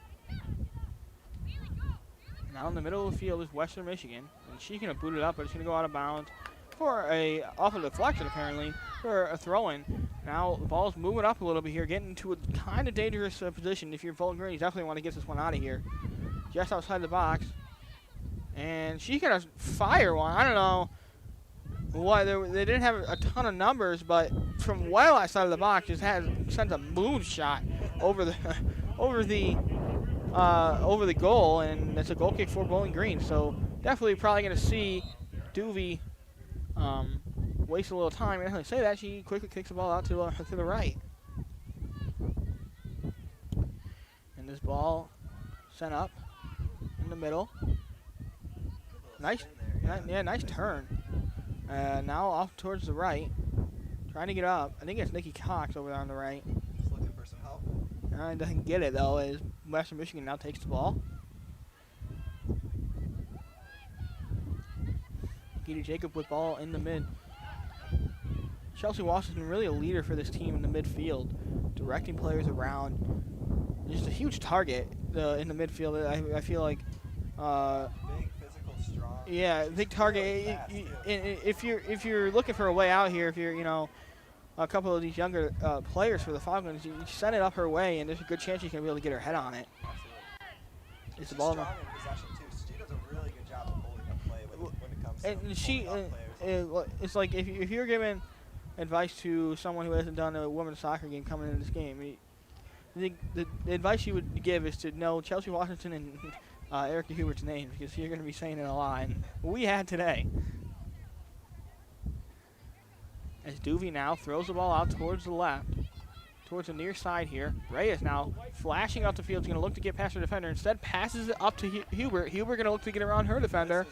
Now in the middle of the field is Western Michigan. And she's going to boot it up, but it's going to go out of bounds for off a deflection apparently, for a throw-in. Now the ball's moving up a little bit here, getting into a kind of dangerous position. If you're Bowling Green, you definitely want to get this one out of here. Just outside the box. And she's going to fire one. I don't know why. They didn't have a ton of numbers, but from well outside of the box, just sends a moonshot over the goal, and it's a goal kick for Bowling Green. So definitely probably going to see Duvey waste a little time. And I say that, she quickly kicks the ball out to the right. And this ball sent up in the middle. Nice, nice turn. Now off towards the right, trying to get up. I think it's Nikki Cox over there on the right. Just looking for some help. Doesn't get it though, as Western Michigan now takes the ball. Nikita Jacob with ball in the mid. Chelsea Washington really a leader for this team in the midfield, directing players around. Just a huge target in the midfield. I feel like. Big, physical, strong. Yeah, big target. If you're looking for a way out here, if you're a couple of these younger players for the Falcons, you send it up her way, and there's a good chance she's gonna be able to get her head on it. Absolutely. It's the ball. Strong in possession too. She does a really good job of holding up play when it comes to And she, holding up players. it's like if you're giving advice to someone who hasn't done a women's soccer game coming into this game, the advice you would give is to know Chelsea Washington and Erica Hubert's name because you're going to be saying it a lot. And we had today. As Duvey now throws the ball out towards the left, towards the near side here. Reyes now flashing out the field. He's going to look to get past her defender. Instead, passes it up to Hubert. Hubert going to look to get around her defender.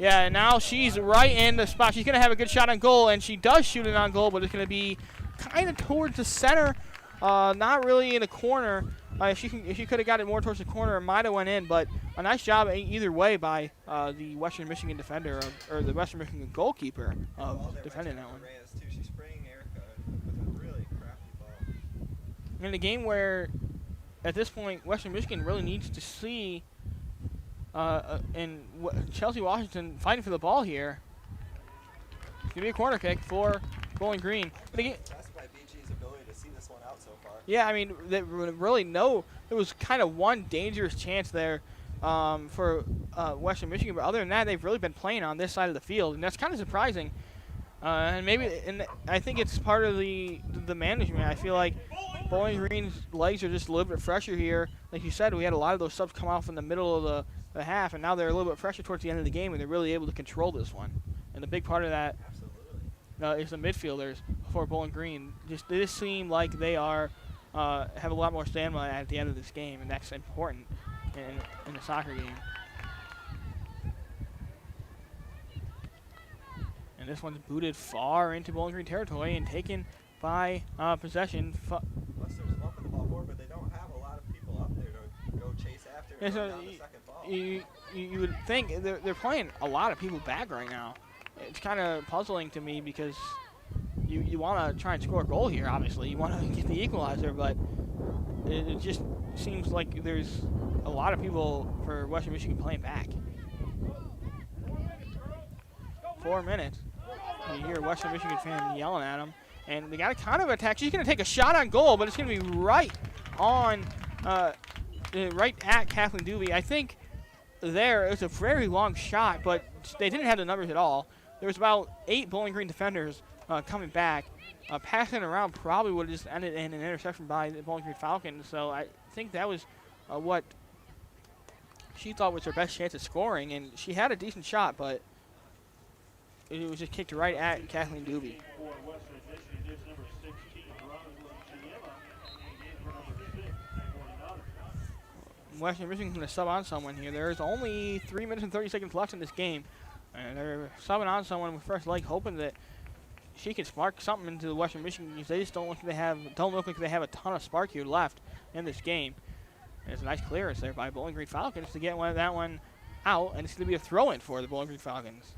Now she's right in the spot. She's going to have a good shot on goal, and she does shoot it on goal, but it's going to be kind of towards the center, not really in the corner. If she could have got it more towards the corner, it might have went in, but a nice job either way by the Western Michigan defender or the Western Michigan goalkeeper defending that one. She's spraying Erica with a really crafty ball. In a game where, at this point, Western Michigan really needs to see Chelsea Washington fighting for the ball here. It's going to be a corner kick for Bowling Green. Impressed by BG's ability to see this one out so far. Yeah, I mean, there was kind of one dangerous chance there for Western Michigan, but other than that, they've really been playing on this side of the field, and that's kind of surprising. And I think it's part of the management. I feel like Bowling Green's legs are just a little bit fresher here. Like you said, we had a lot of those subs come off in the middle of the half, and now they're a little bit fresher towards the end of the game, and they're really able to control this one. And the big part of that is the midfielders for Bowling Green. They just seem like they are have a lot more stamina at the end of this game, and that's important in a soccer game. And this one's booted far into Bowling Green territory and taken by possession. Lester's bumping the ball forward, but they don't have a lot of people up there to go chase after and run down the second ball. You would think they're playing a lot of people back right now. It's kind of puzzling to me because you want to try and score a goal here, obviously. You want to get the equalizer, but it just seems like there's a lot of people for Western Michigan playing back. 4 minutes. You hear a Western Michigan fan yelling at them. And they got a kind of attack. She's going to take a shot on goal, but it's going to be right on, right at Kathleen Duvey. I think it was a very long shot, but they didn't have the numbers at all. There was about 8 Bowling Green defenders coming back. Passing around probably would have just ended in an interception by the Bowling Green Falcons. So I think that was what she thought was her best chance of scoring. And she had a decent shot, but it was just kicked right at Kathleen Duvey. Western Michigan's going to sub on someone here. There's only 3 minutes and 30 seconds left in this game. And they're subbing on someone with first leg, hoping that she can spark something into the Western Michigan because they just don't look like they have a ton of spark here left in this game. And it's a nice clearance there by Bowling Green Falcons to get that one out, and it's going to be a throw-in for the Bowling Green Falcons.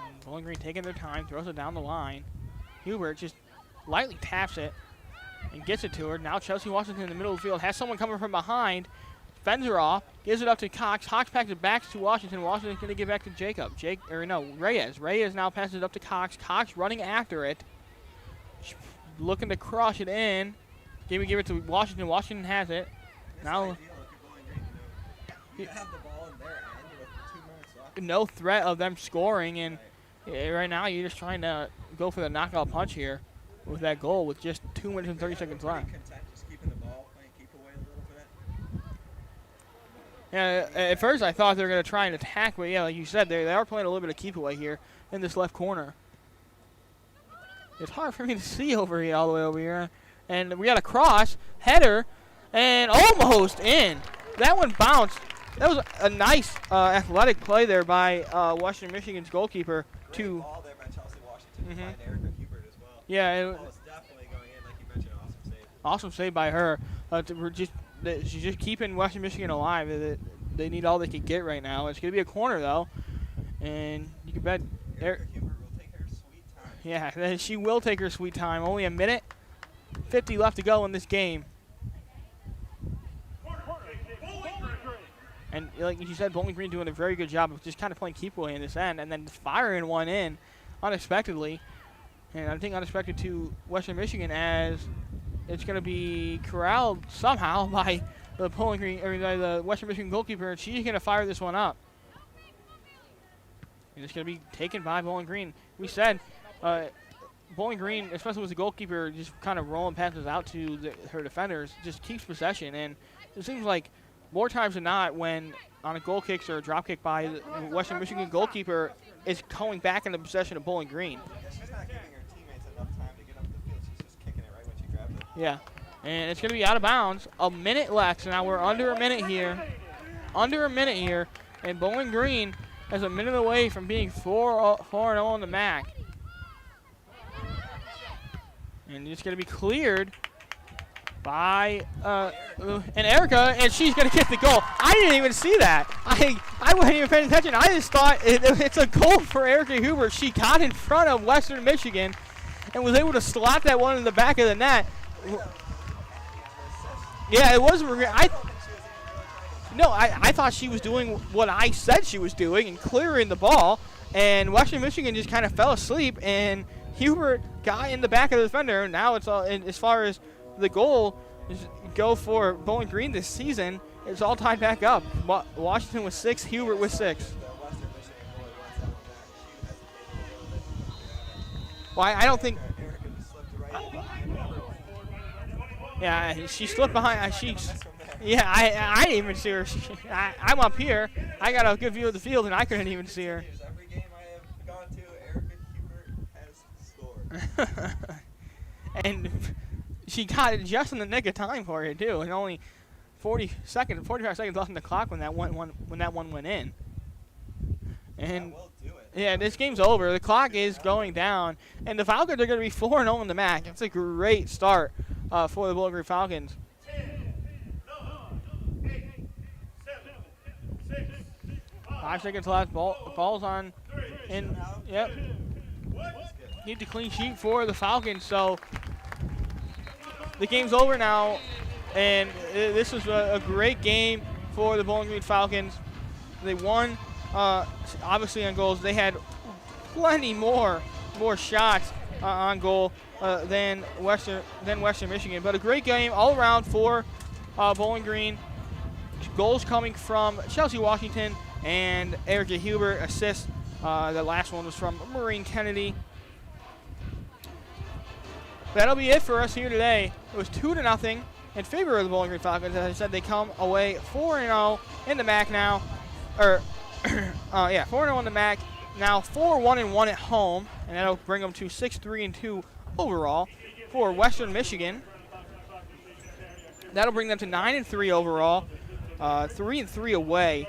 And Bowling Green taking their time, throws it down the line. Hubert just lightly taps it and gets it to her. Now Chelsea Washington in the middle of the field has someone coming from behind, fends her off, gives it up to Cox. Cox packs it back to Washington. Washington's going to give back to Jacob. Reyes. Reyes now passes it up to Cox. Cox running after it, looking to crush it in. Give it to Washington. Washington has it. Now you have the ball in their end with 2 minutes left. No threat of them scoring, and right now you're just trying to go for the knockout punch here with that goal with just 2 minutes and 30 seconds left. Content just keeping the ball, playing keep away a little bit. Yeah, at first I thought they were going to try and attack, but yeah, like you said, they are playing a little bit of keep away here in this left corner. It's hard for me to see over here, all the way over here. And we got a cross, header, and almost in. That one bounced. That was a nice athletic play there by Western Michigan's goalkeeper to. Ball there by Chelsea Washington to find Erica Hubert as well. Yeah, the ball was definitely going in, like you mentioned. Awesome save. Awesome save by her. She's just keeping Western Michigan alive. They need all they can get right now. It's going to be a corner though, and you can bet Erica Hubert will take her sweet time. Yeah, she will take her sweet time. Only a minute 50 left to go in this game. And like you said, Bowling Green doing a very good job of just kind of playing keep away in this end and then firing one in unexpectedly. And I think unexpected to Western Michigan as it's going to be corralled somehow by the Bowling Green or by the Western Michigan goalkeeper, and she's going to fire this one up. And it's going to be taken by Bowling Green. We said Bowling Green, especially with the goalkeeper, just kind of rolling passes out to her defenders, just keeps possession. And it seems like more times than not, when on a goal kick or a drop kick by the Western Michigan goalkeeper, is going back into possession of Bowling Green. Yeah, she's not giving her teammates enough time to get up the field. She's just kicking it right when she grabs it. Yeah, and it's going to be out of bounds. A minute left, so now we're under a minute here. Under a minute here, and Bowling Green is a minute away from being 4-0 on the MAC. And it's going to be cleared by and Erica, and she's going to get the goal. I didn't even see that. I wasn't even paying attention. I just thought it's a goal for Erica Huber. She got in front of Western Michigan and was able to slap that one in the back of the net. Yeah, it was. I thought she was doing what I said she was doing and clearing the ball, and Western Michigan just kind of fell asleep, and Hubert got in the back of the defender. Now it's all, and as far as the goal go for Bowling Green this season, it's all tied back up. Washington with 6, Hubert with 6. Well, I don't think. Yeah, she slipped behind. Yeah, I didn't even see her. I'm up here. I got a good view of the field, and I couldn't even see her. Every game I have gone to, Erica Hubert has scored. And she got it just in the nick of time for it too, and only 45 seconds left on the clock when that one went in. And yeah, this game's over. The clock is going down, and the Falcons are going to be 4-0 in the MAC. It's a great start for the Bowling Green Falcons. 5 seconds left. Ball's on. In. Yep. Need the clean sheet for the Falcons. So the game's over now, and this was a great game for the Bowling Green Falcons. They won, obviously on goals. They had plenty more shots on goal than Western Michigan. But a great game all around for Bowling Green. Goals coming from Chelsea Washington and Erica Huber. Assists. The last one was from Maureen Kennedy. That'll be it for us here today. It was 2-0 in favor of the Bowling Green Falcons. As I said, they come away 4-0 in the MAC now. 4-0 in the MAC. Now 4-1-1 at home, and that'll bring them to 6-3-2 overall for Western Michigan. That'll bring them to 9-3 overall, 3-3 away,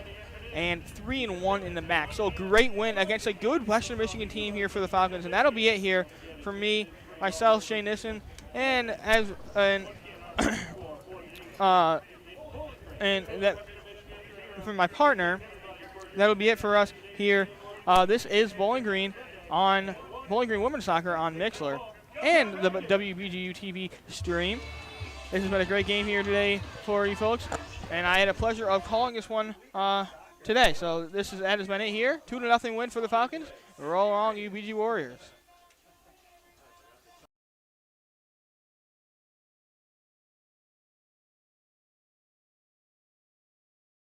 and 3-1 in the MAC. So a great win against a good Western Michigan team here for the Falcons, and that'll be it here for me, myself, Shane Nissen, and that for my partner. That'll be it for us here. This is Bowling Green on Bowling Green Women's Soccer on Mixler and the WBGU TV stream. This has been a great game here today for you folks, and I had a pleasure of calling this one today. So that has been it here. 2-0 win for the Falcons. Roll on, you BG Warriors.